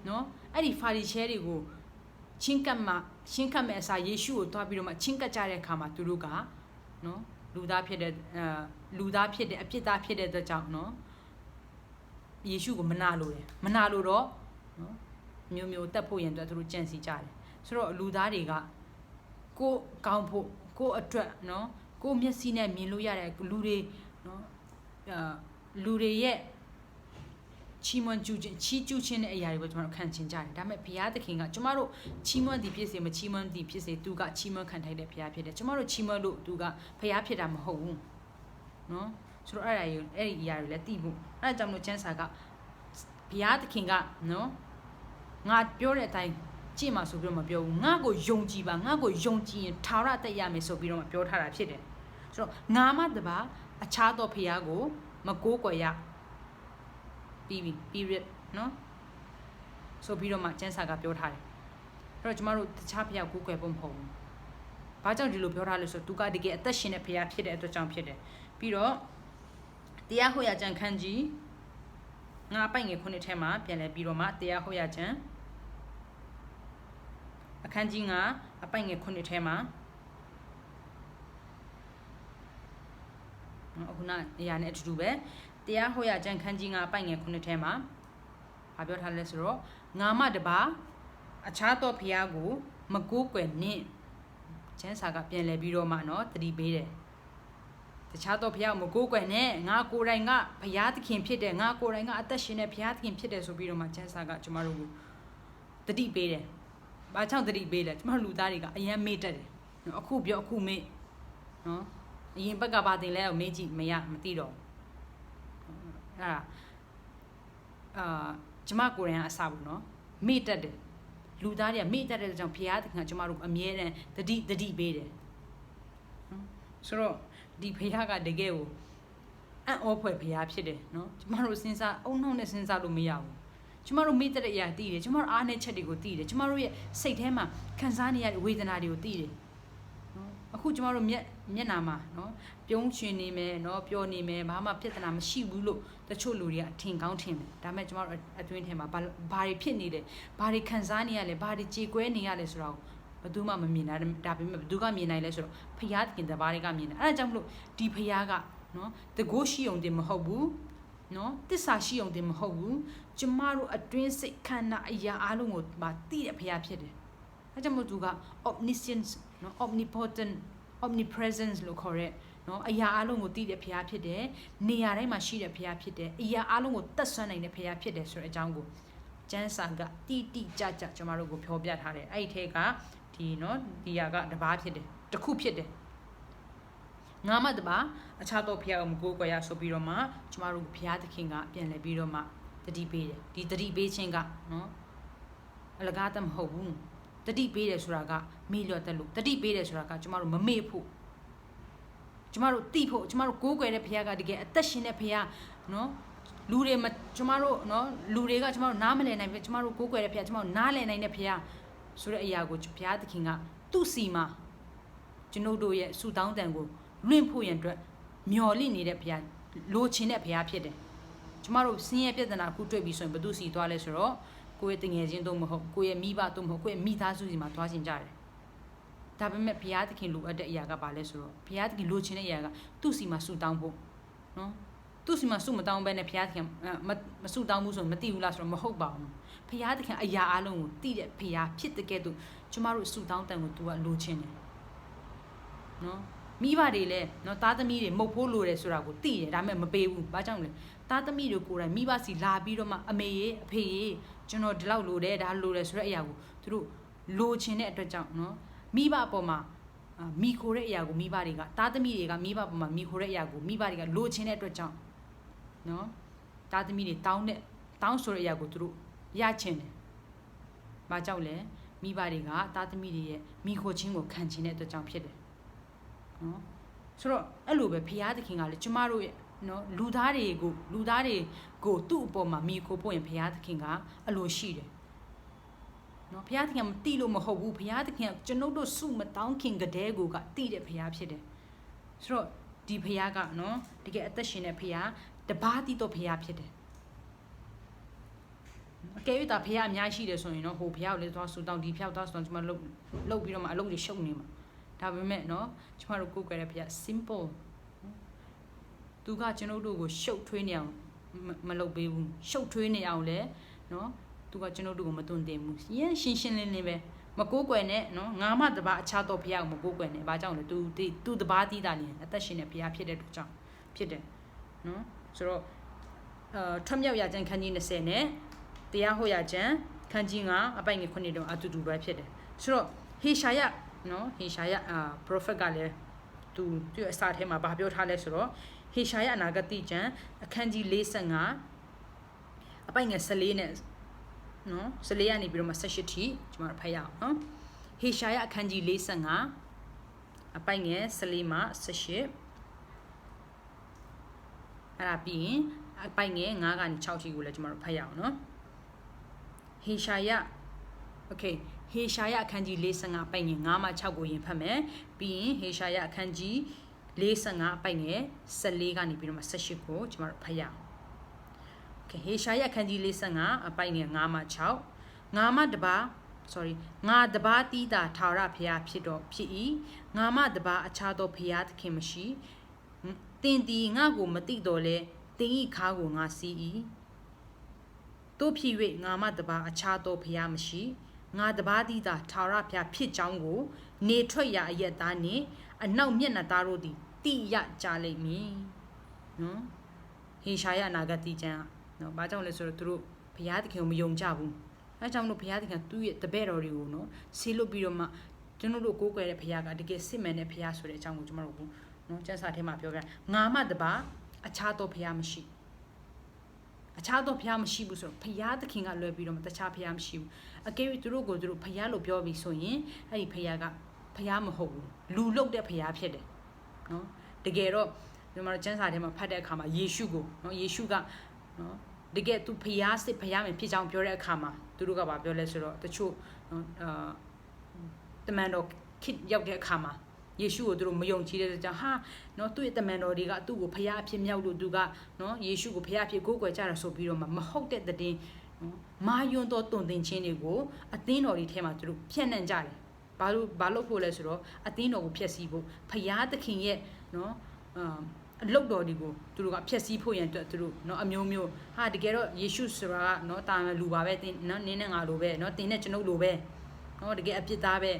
နော်အဲ့ဒီဖာရီရှဲတွေကိုချင်းကပ်မဲ့အစာယေရှုကိုတွားပြီးတော့မှချင်းကပ်ကြတဲ့အခါမှာသူတို့ကနော်လူသားဖြစ်တဲ့အပြစ်သားဖြစ်တဲ့အတွက်ကြောင့်နော်ယေရှုကိုမနာလို့တော့နော်မျိုးတက်ဖို့ရင်အတွက်သူတို့ကြံစီကြတယ်ဆိုတော့လူသားတွေကကိုကောင်းဖို့ကိုအတွက်နော်ကိုမျက်စိနဲ့မြင်လို့ရတဲ့လူတွေနော်လူတွေရဲ့ချီးမွမ်းကျူးခြင်းတဲ့အရာတွေကိုကျွန်တော်တို့ခံချင်ကြတယ်ဒါပေမဲ့ဘုရားသခင်ကကျွန်တော်တို့ချီးမွမ်းသည်ဖြစ်စေမချီးမွမ်းသည်ဖြစ်စေသူကချီးမွမ်းခံထိုက်တဲ့ဘုရားဖြစ်တယ်ကျွန်တော်တို့ချီးမွမ်းလို့သူကဘုရားဖြစ်တာမဟုတ်ဘူးနော်ဆိုတော့အဲ့ဒီအရာတွေလည်းသိဖို့အဲ့ဒါကြောင့်မလို့ကျမ်းစာကဘုရားသခင်ကနော်ငါပြောတဲ့အတိုင်းကြည့်မှာဆိုပြီးတော့မပြောဘူးငါ့ကိုယုံကြည်ပါငါ့ကိုယုံကြည်ရင်ထာဝရတက်ရမယ်ဆိုပြီးတော့ပြောထားတာဖြစ်တယ်ဆိုတော့ငါမှတပါအခြားသောဘုရားကိုမကိုးကွယ်ရပြီးပြီ period နော်ဆိုပြီးတော့မှကျမ်းစာကပြောထားတယ်အဲ့တော့ကျမတို့တခြားဘုရားကိုးကွယ်ဖို့မဟုတ်ဘူးဘာကြောင့်ဒီလိုပြောထားလဲဆိုတော့သူကတကယ်အသက်ရှင်တဲ့ဘုရားဖြစ်တဲ့အတွက်ကြောင့်ဖြစ်တယ်ပြီးတော့တရားဟောရကျမ်းခန်းကြီးငါပိုက်ငယ်ခုနှစ်ထဲမှာပြန်လဲပြီးတော့မှတရားဟောရကျမ်းအခန်းကြီး9အပိုက်ငယ်ခုနှစ်ထဲမှာအခုနအရာနဲ့အတူတူပဲတရားဟောရကျမ်းခန်းကြီး9အပိုက်ငယ်ခုနှစ်ထဲမှာဘာပြောထားလဲဆိုတော့ငါမတပါအခြားသောဘုရားကိုမကိုးကွယ်နှင့်ကျမ်းစာကပြန်လဲပြီးတော့မှเนาะတတိပေးတယ်တခြားသောဘုရားကိုမကိုးကွယ်နဲ့ငါကိုယ်တိုင်ကဘုရားသခင်ဖြစ်တယ်ငါကိုယ်တိုင်ကအသက်ရှင်တဲ့ဘုရားသခင်ဖြစ်တယ်ဆိုပြီးတော့မှကျမ်းစာကကျမတို့ကိုတတိပေးတယ်ဘာကြောင့်တတိပေးလဲကျမတို့လူသားတွေကအယံမေ့တတ်တယ်အခုပြောအခုမေ့နော်အရင်ဘက်ကဘာတင်လဲကိုမေ့ကြည့်မသိတော့အဲ့ဒါကျမကိုယ်တိုင်ကအစဘူးနော်မေ့တတ်တယ်လူသားတွေကမေ့တတ်တဲ့ကြောင့်ဘုရားသခင်ကကျမတို့အမြဲတမ်းတတိပေးတယ်ဆိုတော့ဒီဘုရားကတကယ်ကိုအံ့ဩဖွယ်ဘုရားဖြစ်တယ်နော်ကျမတို့စဉ်းစားအုံနှောင်းနဲ့စဉ်းစားလို့မရဘူးကျမတို့မေ့တဲ့အရာသိတယ်ကျမတို့အားနည်းချက်တွေကိုသိတယ်ကျမတို့ရဲ့စိတ်ထဲမှာခံစားနေရတဲ့ဝေဒနာတွေကိုသိတယ်နော်အခုကျမတို့မျက်နာမှာနော်ပြုံးချင်နေမယ်နော်ပျော်နေမယ်ဘာမှပြဿနာမရှိဘူးလို့တချို့လူတွေကထင်ကောင်းထင်တယ်ဒါပေမဲ့ကျမတို့အတွင်းထဲမှာဘာတွေဖြစ်နေလဲဘာတွေခံစားနေရလဲဘာတွေကြေကွဲနေရလဲဆိုတော့ဘယ်သူမှမမြင်နိုင်ဒါပေမဲ့ဘယ်သူကမြင်နိုင်လဲဆိုတော့ဖျားသခင်တပါးတွေကမြင်တယ်အဲ့ဒါကြောင့်မလို့ဒီဖျားကနော်တကုရှိုံတင်မဟုတ်ဘူးနော်တစ္ဆာရှိုံတင်မဟုတ်ဘူးကျမတို့အတွင်းစိတ်ခန္ဓာအရာအလုံးကိုသိတဲ့ဖျားဖြစ်တယ်အဲ့ကြောင့်မလို့သူက omniscience နော် omnipotent omnipresence လို့ခေါ်တဲ့နော်အရာအလုံးကိုသိတဲ့ဖျားဖြစ်တယ်နေရာတိုင်းမှာရှိတဲ့ဖျားဖြစ်တယ်အရာအလုံးကိုတတ်ဆွမ်းနိုင်တဲ့ဖျားဖြစ်တယ်ဆိုတဲ့အကြောင်းကိုကျမ်းစာကတိကျကျမတို့ကိုပြောပြထားတယ်အဲ့ဒီထဲကဒီနော်ဒီဟာကတပါးဖြစ်တယ်တစ်ခုဖြစ်တယ်ငါမတပါအခြားသောဘုရားကိုမကိုးကွယ်ရဆိုပြီးတော့မှကျမတို့ဘုရားသခင်ကပြန်လဲပြီးတော့မှတတိပေးတယ်ဒီတတိပေးခြင်းကနော်အလကားတမဟုတ်ဘူးတတိပေးတယ်ဆိုတာကမေ့လျော့တက်လို့တတိပေးတယ်ဆိုတာကကျမတို့မမေ့ဖို့ကျမတို့သိဖို့ကျမတို့ကိုးကွယ်တဲ့ဘုရားကတကယ်အသက်ရှင်တဲ့ဘုရားနော်လူတွေကျမတို့နော်လူတွေကကျမတို့နားမလည်နိုင်ဘူးကျမတို့ကိုးကွယ်တဲ့ဘုရားကျမတို့နားလည်နိုင်တဲ့ဘုရားဆိုတဲ့အရာကိုဘုရားသခင်ကသူ့စီမှာကျွန်ုပ်တို့ရဲ့ဆုတောင်းတန်ကိုလွင့်ဖို့ရန်အတွက်မျော်လင့်နေတဲ့ဘုရားလိုချင်တဲ့ဘုရားဖြစ်တယ်ကျမတို့ဆင်းရဲပြဿနာခုတွေ့ပြီးဆိုရင်ဘယ်သူစီသွားလဲဆိုတော့ကိုယ့်ရဲ့တငယ်ချင်းတို့မဟုတ်ကိုယ့်ရဲ့မိဘတို့မဟုတ်ကိုယ့်ရဲ့မိသားစုစီမှာသွားချင်ကြတယ်ဒါပေမဲ့ဘုရားသခင်လိုအပ်တဲ့အရာကဘာလဲဆိုတော့ဘုရားသခင်လိုချင်တဲ့အရာကသူ့စီမှာဆုတောင်းဖို့နော်သူ့စီမှာဆုမတောင်းဘဲနဲ့ဘုရားသခင်မဆုတောင်းဘူးဆိုရင်မသိဘူးလားဆိုတော့မဟုတ်ပါဘူးဘုရားသခင်အရာအလုံးကိုသိတဲ့ဘုရားဖြစ်တဲ့ကဲ့သို့ကျမတို့ဆုတောင်းတန်ကို तू ကလိုချင်တယ်နော်မိဘတွေလည်းနော်သားသမီးတွေမုတ်ဖိုးလိုတယ်ဆိုတာကိုသိတယ်ဒါပေမဲ့မပေးဘူးဘာကြောင့်လဲသားသမီးတွေကိုယ်တိုင်မိဘစီလာပြီးတော့မှအမေရေအဖေရေကျွန်တော်ဒီလောက်လိုတယ်ဒါလိုတယ်ဆိုတဲ့အရာကိုသူတို့လိုချင်တဲ့အတွက်ကြောင့်နော်မိဘအပေါ်မှာမိခိုတဲ့အရာကိုမိဘတွေကသားသမီးတွေကမိဘအပေါ်မှာမိခိုတဲ့အရာကိုမိဘတွေကလိုချင်တဲ့အတွက်ကြောင့်နော်သားသမီးတွေတောင်းဆိုတဲ့အရာကိုသူတို့ရချင်တယ်။ဘာကြောင့်လဲမိဘတွေကသားသမီးတွေရဲ့မိခိုချင်းကိုခံချင်တဲ့အတွက်ကြောင့်ဖြစ်တယ်။နော်ဆိုတော့အဲ့လိုပဲဘုရားသခင်ကလည်းကျမတို့ရဲ့နော်လူသားတွေကိုသူ့အပေါ်မှာမိခိုဖို့ရင်ဘုရားသခင်ကအလိုရှိတယ်။နော်ဘုရားသခင်မတိလို့မဟုတ်ဘူးဘုရားသခင်ကကျွန်ုပ်တို့စုမတောင်းခင်ကတည်းကတိတဲ့ဘုရားဖြစ်တယ်။ဆိုတော့ ဒီဖះကနော်တကယ်အသက်ရှင်တဲ့ဖះတပါးတိတော့ဖះဖြစ်တယ်အကယ်၍ဒါဖះအများရှိတယ်ဆိုရင်နော်ဟိုဖះကိုလည်းသွားဆူတောင်းဒီဖះကိုသွားဆူတောင်းကျွန်မလုတ်ပြီးတော့မှအလုပ်တွေရှုပ်နေမှာဒါပေမဲ့နော်ကျွန်မတို့ကိုယ်ကွယ်တဲ့ဖះ simple သူကကျွန်တော်တို့ကိုရှုပ်ထွေးနေအောင်မလုပ်ပေးဘူးရှုပ်ထွေးနေအောင်လဲနော်သူကကျွန်တော်တို့ကိုမတွန့်တင်ဘူးရင်းရှင်းရှင်းလင်းလင်းပဲမကိုးကွယ်နဲ့နော်ငါမှတပါအခြားတော့ဖះကိုမကိုးကွယ်နဲ့ဘာကြောင့်လဲသူတပါးတီးတာနေအသက်ရှင်တဲ့ဖះဖြစ်တဲ့အတွက်ကြောင့်ဖြစ်တယ်နော်ဆိုတော့ထွတ်မြောက်ရကျန်ခန်းကြီး20နဲ့တရားဟောရကျန်ခန်းကြီး9အပိုင်ငယ်9တုန်းအတူတူပဲဖြစ်တယ်ဆိုတော့ဟေရှာယနော်ဟေရှာယprophet ကလည်းသူ့အစာထဲမှာဗာပြောထားလဲဆိုတော့ဟေရှာယအနာဂတိကျမ်းအခန်းကြီး45အပိုင်ငယ်14နဲ့နော်14ကနေပြီးတော့မှ18ထိကျွန်တော်ဖတ်ရအောင်နော်ဟေရှာယအခန်းကြီး45အပိုင်ငယ်14မှ18အဲ့ဒါပြီးရင်အပိုင်ငယ်9ကနေ6ထိကိုလည်းကျွန်တော်ဖတ်ရအောင်နော်ဟေရှာယ okay ဟေရှာယအခန်းကြီး45ပိုင်ငယ်9မှ6ကိုရင်ဖတ်မယ်ပြီးရင်ဟေရှာယအခန်းကြီး45ပိုင်ငယ်14ကနေပြီးတော့မှ18ကိုကျွန်တော်ဖတ်ရအောင် okay ဟေရှာယအခန်းကြီး45ပိုင်ငယ်9မှ6ငါမတပါ sorry ငါတပါတီးတာထာဝရဘုရားဖြစ်တော့ဖြစ်၏ငါမတပါအခြားသောဘုရားသခင်မရှိတင်တီငါကိုမတိတော်လဲတင်ဤခါကိုငါစီး၏တို့ဖြစ်၍ငါမတပါအခြားသောဘုရားမရှိငါတပါးသီးသာထာဝရဘုရားဖြစ်ကြောင်းကိုနေထွက်ရာအရက်သားနှင့်အနောက်မျက်နှာသားတို့သည်တိရကြလိမ့်မည်နော်ဟေရှာယအနာဂတိကျမ်းနော်ဘာကြောင့်လဲဆိုတော့သူတို့ဘုရားသခင်ကိုမယုံကြဘူးအဲကြောင့်လို့ဘုရားသခင်သူ့ရဲ့တပည့်တော်တွေကိုနော်ဆေးလွတ်ပြီးတော့မှကျွန်တော်တို့ကိုးကွယ်တဲ့ဘုရားကတကယ်စစ်မှန်တဲ့ဘုရားဆိုတဲ့အကြောင်းကိုကျွန်တော်တို့နော်ကျမ်းစာထဲမှာပြောပြငါမှတပါအခြားသောဘုရားမရှိအခြားသောဘုရားမရှိဘူးဆိုတော့ဘုရားသခင်ကလွယ်ပြီးတော့တခြားဘုရားမရှိဘူးအကယ်၍သူတို့ကိုသူတို့ဘုရားလို့ပြောပြီးဆိုရင်အဲ့ဒီဘုရားကဘုရားမဟုတ်ဘူးလူလုတ်တဲ့ဘုရားဖြစ်တယ်နော်တကယ်တော့ကျွန်တော်တို့ကျမ်းစာထဲမှာဖတ်တဲ့အခါမှာယေရှုကိုနော်ယေရှုကနော်တကယ်သူဘုရားစစ်ဘုရားမဖြစ်ကြောင်းပြောတဲ့အခါမှာသူတို့ကဘာပြောလဲဆိုတော့တချို့တမန်တော်ခေတ်ရောက်တဲ့အခါမှာယေရှုကိုသူတို့မယုံကြည်တဲ့ကြောင့်ဟာနော်သူ့ရဲ့တမန်တော်တွေကသူ့ကိုဖျားအဖြစ်မြောက်လို့သူကနော်ယေရှုကိုဖျားအဖြစ်ကိုးကွယ်ကြတာဆိုပြီးတော့မဟုတ်တဲ့တဲ့နော်မာယွန်းသောတုန်သင်ခြင်းတွေကိုအသင်းတော်တွေထဲမှာသူတို့ဖြန့်နှံ့ကြတယ်ဘာလို့ဖို့လဲဆိုတော့အသင်းတော်ကိုဖျက်ဆီးဖို့ဖျားသခင်ရဲ့နော်အလုတ်တော်တွေကိုသူတို့ကဖျက်ဆီးဖို့ရန်အတွက်သူတို့နော်အမျိုးမျိုးဟာတကယ်တော့ယေရှုဆိုတာကနော်တာလူပါပဲတင်းနော်နင်းနဲ့ငါလိုပဲနော်တင်းနဲ့ကျွန်ုပ်လိုပဲနော်တကယ်အပြစ်သားပဲ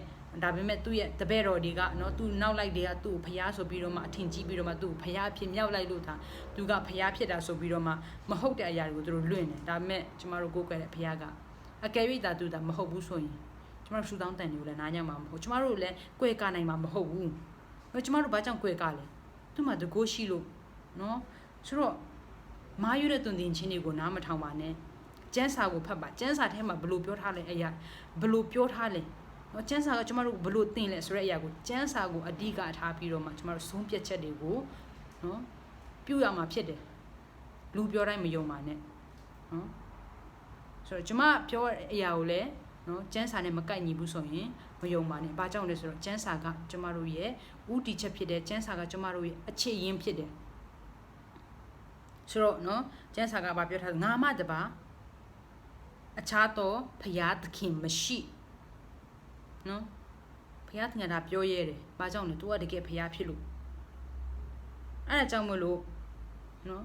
ဒါပေမဲ့သူ့ရဲ့တပည့်တော်တွေကနော်သူ့နောက်လိုက်တွေကသူ့ကိုဖျားဆိုပြီးတော့မှအထင်ကြီးပြီးတော့မှသူ့ကိုဖျားဖြစ်မြောက်လိုက်လို့သာသူကဖျားဖြစ်တာဆိုပြီးတော့မှမဟုတ်တဲ့အရာတွေကိုသူတို့လွင့်တယ်ဒါပေမဲ့ကျမတို့ကိုးကွယ်တဲ့ဖျားကအကယ်၍သာသူသာမဟုတ်ဘူးဆိုရင်ကျမတို့ရှူတောင်းတန်တွေကိုလည်းနားညံ့မှာမဟုတ်ကျမတို့လည်းကွယ်ကနိုင်မှာမဟုတ်ဘူးကျမတို့ဘာကြောင့်ကွယ်ကလဲသူ့မှာတကိုးရှိလို့နော်ဆိုတော့မာယူတဲ့တုန်တင်ချင်းတွေကိုနားမထောင်ပါနဲ့ကျန်းစာကိုဖတ်ပါကျန်းစာထဲမှာဘလို့ပြောထားလဲအရာဘလို့ပြောထားလဲနော်ကျန်းစာကကျမတို့ဘလို့သင်လဲဆိုတဲ့အရာကိုကျန်းစာကိုအဓိကထားပြီးတော့မှကျမတို့ဆုံးဖြတ်ချက်တွေကိုနော်ပြုရမှာဖြစ်တယ်လူပြောတိုင်းမယုံပါနဲ့နော်ဆိုတော့ကျမပြောတဲ့အရာကိုလည်းနော်ကျန်းစာနဲ့မကိုက်ညီဘူးဆိုရင်မယုံပါနဲ့ဘာကြောင့်လဲဆိုတော့ကျန်းစာကကျမတို့ရဲ့ဥတီချက်ဖြစ်တယ်ကျန်းစာကကျမတို့ရဲ့အခြေရင်းဖြစ်တယ်ဆိုတော့နော်ကျန်းစာကဘာပြောထားလဲငါမှတပါအခြားသောဖျားသခင်မရှိနော်ဖျားသခင်ကပြောရဲတယ်ဘာကြောင့်လဲ तू ကတကယ်ဖျားဖြစ်လို့အဲ့ဒါကြောင့်မလို့နော်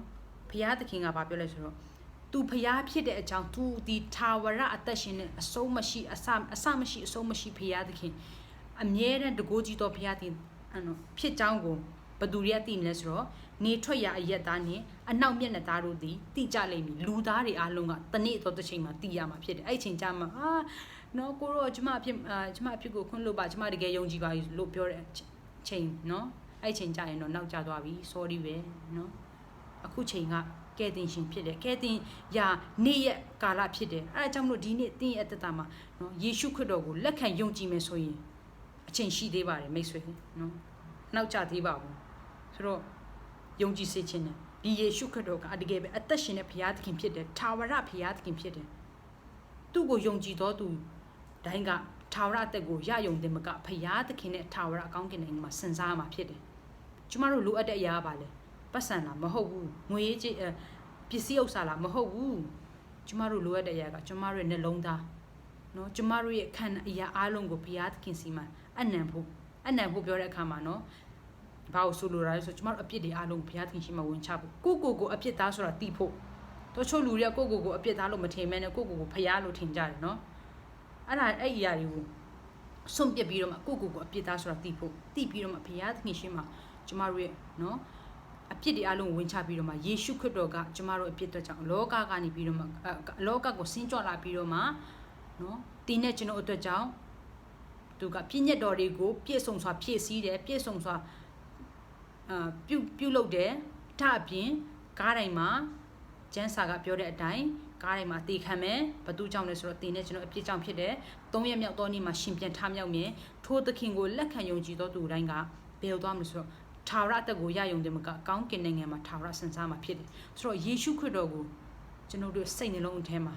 ဖျားသခင်ကဘာပြောလဲဆိုတော့ तू ဖျားဖြစ်တဲ့အကြောင်း तू ဒီထာဝရအသက်ရှင်တဲ့အဆုံးမရှိအစမရှိအဆုံးမရှိဖျားသခင်အမြဲတမ်းတကိုးကြီးသောဖျားသခင်နော်ဖြစ်ကြောင်းကိုဘသူတွေကသိနေလဲဆိုတော့နေထွက်ရအရက်သားနဲ့အနောက်မျက်နှာသားတို့သည်သိကြလိမ့်မည်လူသားတွေအားလုံးကတနေ့တော့တစ်ချိန်မှာသိရမှာဖြစ်တယ်အဲ့ချိန်ကျမှဟာနော်ကိုတော့ကျမအဖြစ်ကိုခွန်းလို့ပါကျမတကယ်ယုံကြည်ပါလို့ပြောတဲ့ချိန်နော်အဲ့ချိန်ကျရင်တော့နောက်ကျသွားပြီ sorry ပဲနော်အခုချိန်ကကဲတင်ရှင်ဖြစ်တယ်ကဲတင်ရာနေ့ရက်ကာလဖြစ်တယ်အဲ့ဒါကြောင့်မလို့ဒီနေ့တင်းရဲ့အတ္တမှာနော်ယေရှုခရစ်တော်ကိုလက်ခံယုံကြည်မယ်ဆိုရင်အချိန်ရှိသေးပါတယ်မိတ်ဆွေနော်နောက်ကျသေးပါဘူးဆိုတော့ယုံကြည်စေခြင်းနဲ့ဒီယေရှုခရစ်တော်ကတကယ်ပဲအသက်ရှင်တဲ့ဘုရားသခင်ဖြစ်တယ်ထာဝရဘုရားသခင်ဖြစ်တယ်သူ့ကိုယုံကြည်တော်သူတိုင်းကထာဝရအသက်ကိုရယုံတယ်မကဘုရားသခင်နဲ့ထာဝရအကောင်းကင်နိုင်ငံမှာစင်စားမှာဖြစ်တယ် ကျမတို့လိုအပ်တဲ့အရာပါလေပတ်စံလားမဟုတ်ဘူးငွေကြေးပစ္စည်းဥစ္စာလားမဟုတ်ဘူးကျမတို့လိုအပ်တဲ့အရာကကျမတို့ရဲ့နှလုံးသားနော်ကျမတို့ရဲ့ခံအရာအားလုံးကိုဘုရားသခင်စီမှာအနံဖို့ပြောတဲ့အခါမှာနော်ဘာလို့ဆိုလိုတာလဲဆိုကျမတို့အပြစ်တွေအားလုံးဘုရားသခင်ရှိမှဝင်ချဖို့ကိုအပြစ်သားဆိုတာသိဖို့တို့ချို့လူတွေကကိုအပြစ်သားလို့မထင်မဲနဲ့ကိုဘုရားလို့ထင်ကြတယ်နော်အဲ့အရာတွေကိုဆုံးပြပြီးတော့မှကိုအပြစ်သားဆိုတာသိဖို့သိပြီးတော့မှဘုရားသခင်ရှိမှကျမတို့ရဲ့နော်အပြစ်တွေအားလုံးဝင်ချပြီးတော့မှယေရှုခရစ်တော်ကကျမတို့အပြစ်အတွက်ကြောင့်လောကကနေပြီးတော့မှလောကကိုဆင်းကြွလာပြီးတော့မှနော်တင်းနဲ့ကျွန်တော်အတွက်ကြောင့်သူကပြည့်ညက်တော်တွေကိုပြည့်စုံစွာဖြည့်ဆည်းတယ်ပြည့်စုံစွာပြုလုပ်တယ်ထအပြင်ကားတိုင်းမှာကျန်းစာကပြောတဲ့အတိုင်းကားတိုင်းမှာတေခံမယ်ဘသူကြောင့်လဲဆိုတော့တင်းနဲ့ကျွန်တော်အပြစ်ကြောင့်ဖြစ်တယ်3ရက်မြောက်သောနေ့မှာရှင်ပြန်ထမြောက်မြင်ထိုသခင်ကိုလက်ခံယုံကြည်သောသူတိုင်းကဘယ်သွားမလဲဆိုတော့ထာဝရအသက်ကိုရယုံတယ်မကကောင်းကင်နိုင်ငံမှာထာဝရဆန်စားမှာဖြစ်တယ်ဆိုတော့ယေရှုခရစ်တော်ကိုကျွန်တော်တို့စိတ်နှလုံးအထဲမှာ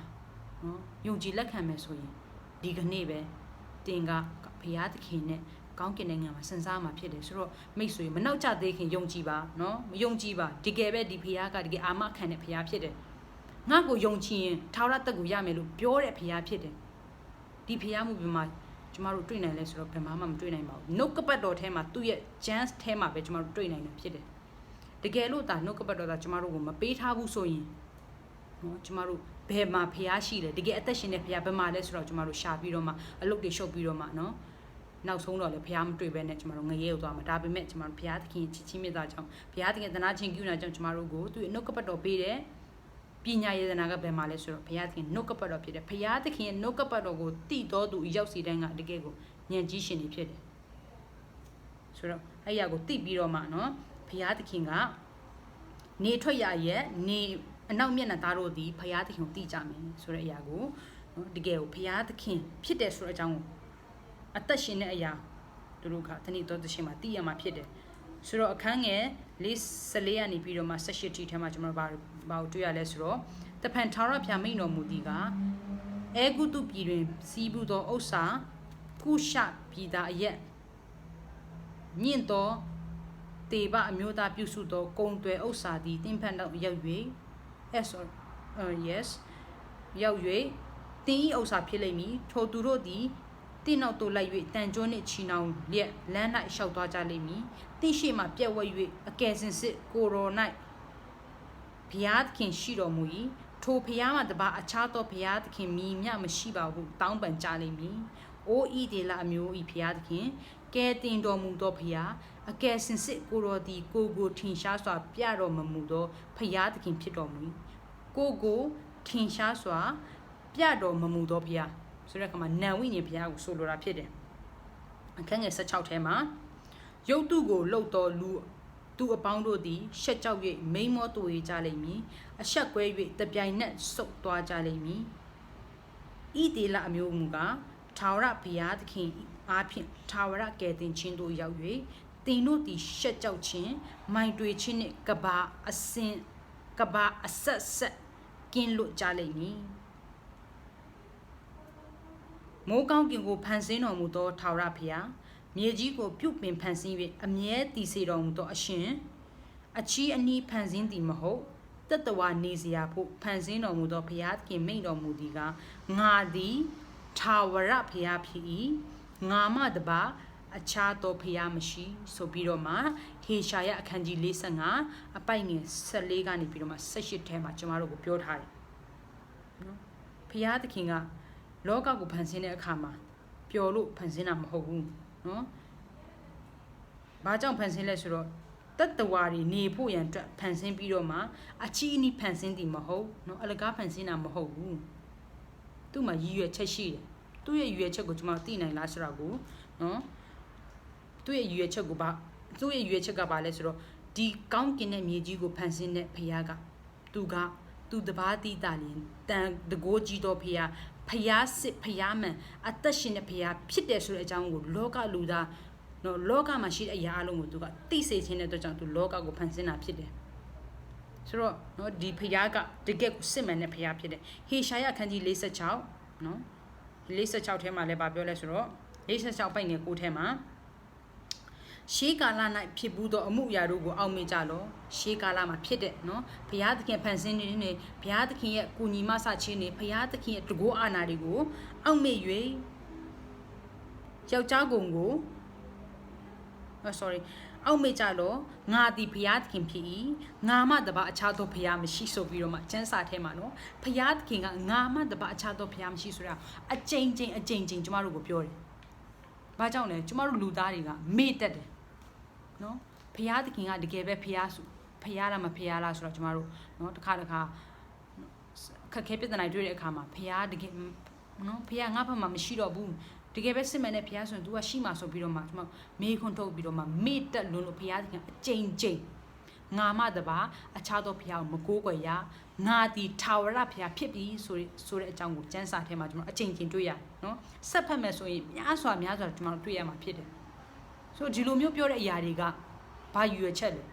နော်ယုံကြည်လက်ခံမယ်ဆိုရင်ဒီကနေ့ပဲတင်ကဘုရားသခင်နဲ့ကောင်းကင်နိုင်ငံမှာဆန်စားမှာဖြစ်တယ်ဆိုတော့မိတ်ဆွေမနောက်ကျသေးခင်ယုံကြည်ပါနော်မယုံကြည်ပါတကယ်ပဲဒီဘုရားကတကယ်အာမခံတဲ့ဘုရားဖြစ်တယ်ငါ့ကိုယုံကြည်ရင်ထာဝရတက်ကိုရမယ်လို့ပြောတဲ့ဘုရားဖြစ်တယ်ဒီဘုရားမှုပြမှာကျမတို့တွေ့နိုင်လဲဆိုတော့ဘယ်မှမတွေ့နိုင်ပါဘူးနှုတ်ကပတ်တော်ထဲမှာသူ့ရဲ့ chance ထဲမှာပဲကျမတို့တွေ့နိုင်တယ်ဖြစ်တယ်တကယ်လို့ဒါနှုတ်ကပတ်တော်ကကျမတို့ကိုမပေးထားဘူးဆိုရင်နော်ကျမတို့ဘယ်မှာဘုရားရှိလဲတကယ်အသက်ရှင်တဲ့ဘုရားဘယ်မှာလဲဆိုတော့ကျမတို့ရှာပြီးတော့မှအလုပ်တွေရှုပ်ပြီးတော့မှနော်နောက်ဆုံးတော့လေဘုရားမတွေ့ဘဲနဲ့ကျမတို့ငရဲကိုသွားမှာဒါပေမဲ့ကျမတို့ဘုရားသခင်ချစ်ချင်းမြတ်တာကြောင့်ဘုရားသခင်သနာချင်းပြုနာကြောင့်ကျမတို့ကိုသူ့ရဲ့နှုတ်ကပတ်တော်ပေးတယ်ပညာယေသနာကဘယ်မှာလဲဆိုတော့ဘုရားသခင်နှုတ်ကပတ်တော်ဖြစ်တယ်ဘုရားသခင်ရဲ့နှုတ်ကပတ်တော်ကိုတည်တော်သူရောက်စီတိုင်းကတကယ်ကိုဉာဏ်ကြီးရှင်နေဖြစ်တယ်ဆိုတော့အဲ့ရကိုတည်ပြီးတော့မှနော်ဘုရားသခင်ကနေထွက်ရရဲ့နေအနောက်မျက်နှာသားတို့သည်ဘုရားသခင်ကိုတည်ကြမယ်ဆိုတဲ့အရာကိုနော်တကယ်ကိုဘုရားသခင်ဖြစ်တယ်ဆိုတဲ့အကြောင်းကိုအသက်ရှင်တဲ့အရာသူတို့ကတနည်းတော့တရှင်မှာတည်ရမှာဖြစ်တယ်ဆိုတော့အခန်းငယ်44ကနေပြီးတော့မှ18ထိထဲမှာကျွန်တော်ဘာကိုတွေ့ရလဲဆိုတော့တဖန်ထာဝရဘုရားမိန့်တော်မူသည်ကအဲဂုတုပြည်တွင်စီးပူသောဥစ္စာကုရှပြည်သားအရက်ညင့်သောတေဘအမျိုးသားပြုစုသောကုံတွယ်ဥစ္စာသည်တင်းဖန်တော့ရောက်၍ရောက်၍တင်းဤဥစ္စာဖြစ်လိမ့်မည်ထိုသူတို့သည်တင်းနောက်သို့လိုက်၍တန်ကြွနှင့်ချီနှောင်လျက်လမ်း၌လျှောက်သွားကြလိမ့်မည်တင်းရှိမှပြက်ဝဲ၍အကယ်စင်စစ်ကိုရော၌ဘုရားသခင်ရှိတော်မူ၏ထိုဘုရားမှတပါအခြားသောဘုရားသခင်မြည်မြမရှိပါဟုတောင်းပန်ကြလိမ့်မည်အိုးဤဒေလအမျိုးဤဘုရားသခင်ကဲတင်တော်မူသောဘုရားအကယ်စင်စစ်ကိုရောသည်ကိုထင်ရှားစွာပြတော်မမူသောဘုရားသခင်ဖြစ်တော်မူ၏ကိုထင်ရှားစွာပြတော်မမူသောဘုရားဆိုတဲ့အခါမှာနံဝိညာဉ်ဘုရားကိုဆိုလိုတာဖြစ်တယ်အခန်းငယ်16ထဲမှာရုပ်တုကိုလှုပ်တော်လူသူအပေါင်းတို့သည်ရှက်ကြောက်၍မိန်မောတူရကြလိမ့်မည်အဆက်ကွဲ၍တပြိုင်နက်ဆုတ်သွားကြလိမ့်မည်ဤဒေလအမျိုးမူကားထာဝရဘုရားသခင်အားဖြင့်ထာဝရကယ်တင်ခြင်းတို့ရောက်၍တင်တို့သည်ရှက်ကြောက်ခြင်းမိုင်တွေခြင်းနှင့်ကဘာအဆက်ဆက်ကင်းလွတ်ကြလိမ့်မည်မိုးကောင်းကင်ကိုဖန်ဆင်းတော်မူသောထာဝရဘုရားမြေကြီးကိုပြုတ်ပင်ဖန်ဆင်း၍အမြဲတည်စေတော်မူသောအရှင်အချီးအနီးဖန်ဆင်းသည်မဟုတ်တတဝနေစရာဖို့ဖန်ဆင်းတော်မူသောဘုရားသခင်မိန့်တော်မူသည်ကငါသည်ထာဝရဘုရားဖြစ်၏ငါမှတပါအခြားသောဘုရားမရှိဆိုပြီးတော့မှဟေရှာယအခန်းကြီး45အပိုက်ငယ်14ကနေပြီးတော့မှ18ထဲမှာကျွန်တော်တို့ကိုပြောထားတယ်နော်ဘုရားသခင်ကလောကကိုဖန်ဆင်းတဲ့အခါမှာပျော်လို့ဖန်ဆင်းတာမဟုတ်ဘူးနော်။ဘာကြောင့်ဖန်ဆင်းလဲဆိုတော့တတ္တဝါတွေနေဖို့ရန်အတွက်ဖန်ဆင်းပြီးတော့မှအချီးအနီးဖန်ဆင်းသည်မဟုတ်နော်အလကားဖန်ဆင်းတာမဟုတ်ဘူး။သူ့မှာရည်ရွယ်ချက်ရှိတယ်။သူ့ရဲ့ရည်ရွယ်ချက်ကိုကျွန်တော်သိနိုင်လားဆိုတော့ကိုနော်။သူ့ရဲ့ရည်ရွယ်ချက်ကဘာလဲဆိုတော့ဒီကောင်းကင်တဲ့မြေကြီးကိုဖန်ဆင်းတဲ့ဘုရားကသူတပါးတိတာလင်တန်တကိုးကြီးတော်ဘုရားဖျားစစ်ဖျားမှန်အသက်ရှင်တဲ့ဖျားဖြစ်တယ်ဆိုတဲ့အကြောင်းကိုလောကလူသားနော်လောကမှာရှိတဲ့အရာအလုံးကိုသူကသိစေခြင်းတဲ့အတွက်ကြောင့်သူလောကကိုဖန်ဆင်းတာဖြစ်တယ်ဆိုတော့နော်ဒီဖျားကတကယ်ကိုစစ်မှန်တဲ့ဖျားဖြစ်တယ်ဟေရှာယအခန်းကြီး46နော်46ထဲမှာလည်းဗာပြောလဲဆိုတော့46ပိုက်ငယ်9ထဲမှာ ရှေးကာလ၌ဖြစ်ဘူးသောအမှုအရာတို့ကိုအောက်မေ့ကြလောရှေးကာလမှာဖြစ်တဲ့နော်ဘုရားသခင်ဖန်ဆင်းနေဘုရားသခင်ရဲ့ကိုညီမဆချင်းနေဘုရားသခင်ရဲ့တကောအာနာတွေကိုအောက်မေ့၍ယောက်ျားကုန်ကိုsorry အောက်မေ့ကြလောငါသည်ဘုရားသခင်ဖြစ်၏ငါမှတပါအခြားသောဘုရားမရှိဆိုပြီးတော့မှကျမ်းစာထဲမှာနော်ဘုရားသခင်ကငါမှတပါအခြားသောဘုရားမရှိဆိုတာအကြိမ်ကြိမ်ကျမတို့ကိုပြောတယ်။ဘာကြောင့်လဲကျမတို့လူသားတွေကမေ့တတ်တယ်နော်ဖျားသခင်ကတကယ်ပဲဖျားလားမဖျားလားဆိုတော့ကျမတို့နော်တစ်ခါခက်ခဲပြဿနာတွေ့တဲ့အခါမှာဖျားတကယ်နော်ဖျားငါဘက်မှာမရှိတော့ဘူးတကယ်ပဲစစ်မှန်တဲ့ဖျားဆိုရင် तू ကရှိမှဆိုပြီးတော့မှကျမမေးခွန်းထုတ်ပြီးတော့မှမေ့တက်လွန်းလို့ဖျားသခင်အကြိမ်ငါမှတပါအခြားသောဖျားကိုမကိုးကွယ်ရငါတီထာဝရဖျားဖြစ်ပြီးဆိုတဲ့အကြောင်းကိုကျမ်းစာထဲမှာကျမတို့အကြိမ်တွေ့ရနော်ဆက်ဖတ်မယ်ဆိုရင်များစွာကျမတို့တွေ့ရမှာဖြစ်တယ်ဆိုဒီလိုမျိုးပြောတဲ့အရာတွေကဘာယူရချက်လဲ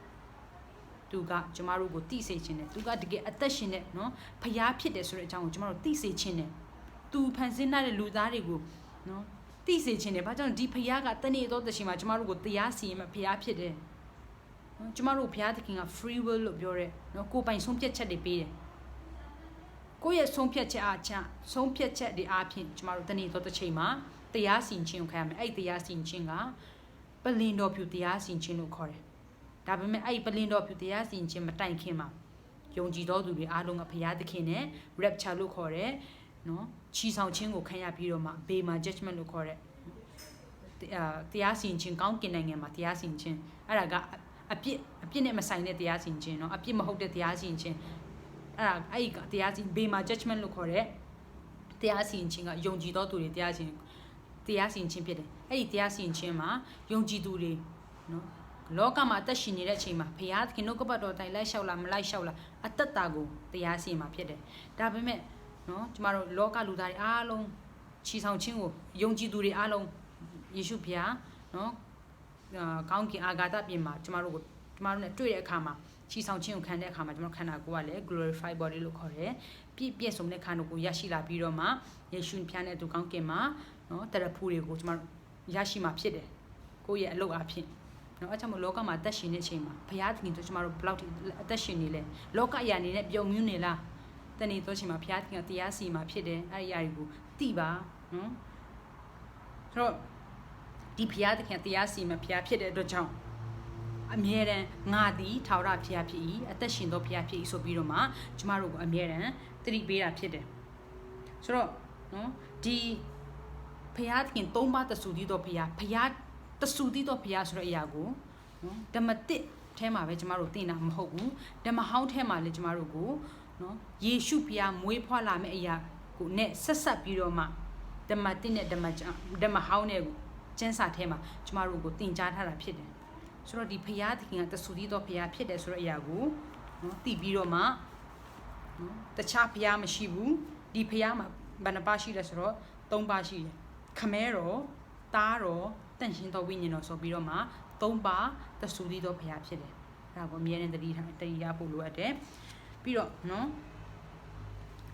သူကကျမတို့ကိုသိစေခြင်းနဲ့သူကတကယ်အသက်ရှင်တဲ့နော်ဖျားဖြစ်တယ်ဆိုတဲ့အကြောင်းကိုကျမတို့သိစေခြင်းနဲ့သူဖန်ဆင်းတဲ့လူသားတွေကိုနော်သိစေခြင်းနဲ့ဘာကြောင့်ဒီဖျားကတနေ့တော့တရှင်မှာကျမတို့ကိုတရားစီရင်မှာဖျားဖြစ်တယ်နော်ကျမတို့ဖျားသခင်က free will လို့ပြောရဲနော်ကိုယ်ပိုင်ဆုံးဖြတ်ချက်တွေပေးတယ်ကိုယ့်ရဲ့ဆုံးဖြတ်ချက်တွေအားဖြင့်ကျမတို့တနေ့တော့တစ်ချိန်မှာတရားစီရင်ခြင်းကိုခံရမယ်အဲ့တရားစီရင်ခြင်းကပလင်တော်ဖြူတရားစီရင်ခြင်းလို့ခေါ်တယ်။ဒါပေမဲ့အဲ့ပလင်တော်ဖြူတရားစီရင်ခြင်းမတိုင်ခင်မှာယုံကြည်တော်သူတွေအားလုံးကဘုရားသခင်နဲ့ rapture လို့ခေါ်တယ်နော်ချီဆောင်ခြင်းကိုခံရပြီးတော့မှဘေးမှာ judgment လို့ခေါ်တဲ့တရားစီရင်ခြင်းကောင်းကင်နိုင်ငံမှာတရားစီရင်ခြင်းအဲ့ဒါကအပြစ်နဲ့မဆိုင်တဲ့တရားစီရင်ခြင်းနော်အပြစ်မဟုတ်တဲ့တရားစီရင်ခြင်းအဲ့တရားစီရင်ဘေးမှာ judgment လို့ခေါ်တဲ့တရားစီရင်ခြင်းကယုံကြည်တော်သူတွေတရားစီရင်ခြင်းဖြစ်တယ်အဲ့ဒီတရားစီရင်ခြင်းမှာယုံကြည်သူတွေနော်လောကမှာအသက်ရှင်နေတဲ့အချိန်မှာဘုရားသခင်နှုတ်ကပတ်တော်တိုင်လိုက်လျှောက်လားမလိုက်လျှောက်လားအသက်တာကိုတရားစီရင်မှာဖြစ်တယ်ဒါပေမဲ့နော်ကျမတို့လောကလူသားတွေအားလုံးချီဆောင်ခြင်းကိုယုံကြည်သူတွေအားလုံးယေရှုဘုရားနော်ကောင်းကင်အာဂါသပြင်မှာကျမတို့နဲ့တွေ့တဲ့အခါမှာချီဆောင်ခြင်းကိုခံတဲ့အခါမှာကျမတို့ခန္ဓာကိုယ်ကလည်း glorify body လို့ခေါ်တယ်ပြည့်စုံတဲ့ခန္ဓာကိုယ်ရရှိလာပြီးတော့မှယေရှုဖျားနဲ့သူကောင်းကင်မှာနော်တရဖူတွေကိုကျမတို့ရရှိမှာဖြစ်တယ်ကိုယ့်ရဲ့အလုပ်အဖြစ်နော်အချမ်းမလောကမှာအသက်ရှင်နေချိန်မှာဘုရားသခင်တို့ကျမတို့ဘယ်လောက်ထိအသက်ရှင်နေလဲလောကအရာနေနဲ့ပြုံမြူးနေလားတနေ့တော့ချိန်မှာဘုရားသခင်ကတရားစီမှာဖြစ်တယ်အဲ့ဒီအရာတွေကိုသိပါနော်ဆိုတော့ဒီဘုရားသခင်တရားစီမှာဘုရားဖြစ်တဲ့အတွက်ကြောင့်အမြဲတမ်းငါသည်ထာဝရဘုရားဖြစ်၏အသက်ရှင်သောဘုရားဖြစ်၏ဆိုပြီးတော့မှကျမတို့ကိုအမြဲတမ်းသတိပေးတာဖြစ်တယ်ဆိုတော့နော်ဒီဘုရားသခင်သုံးပါးတဆူတည်သောဘုရားတဆူတည်သောဘုရားဆိုတဲ့အရာကိုနော်ဓမ္မတစ်ထဲမှာပဲကျမတို့သိတာမဟုတ်ဘူးဓမ္မဟောင်းထဲမှာလည်းကျမတို့ကိုနော်ယေရှုဘုရားမွေးဖွားလာမယ့်အရာကိုနဲ့ဆက်ပြီးတော့မှဓမ္မတစ်နဲ့ဓမ္မဟောင်းနဲ့ကျမ်းစာထဲမှာကျမတို့ကိုသင်ကြားထားတာဖြစ်တယ်ဆိုတော့ဒီဘုရားသခင်ကတဆူတည်သောဘုရားဖြစ်တယ်ဆိုတဲ့အရာကိုနော်သိပြီးတော့မှနော်တခြားဘုရားမရှိဘူးဒီဘုရားမှာဘယ်နှပါရှိလဲဆိုတော့၃ပါရှိတယ်ခမဲတော်တားတော်တန့်ရှင်းသောဝိညာဉ်တော်ဆိုပြီးတော့မှ၃ပါတဆူတည်သောဘုရားဖြစ်တယ်အဲ့ဒါကိုအမြဲတမ်းတတိယဖို့လိုအပ်တယ်ပြီးတော့နော်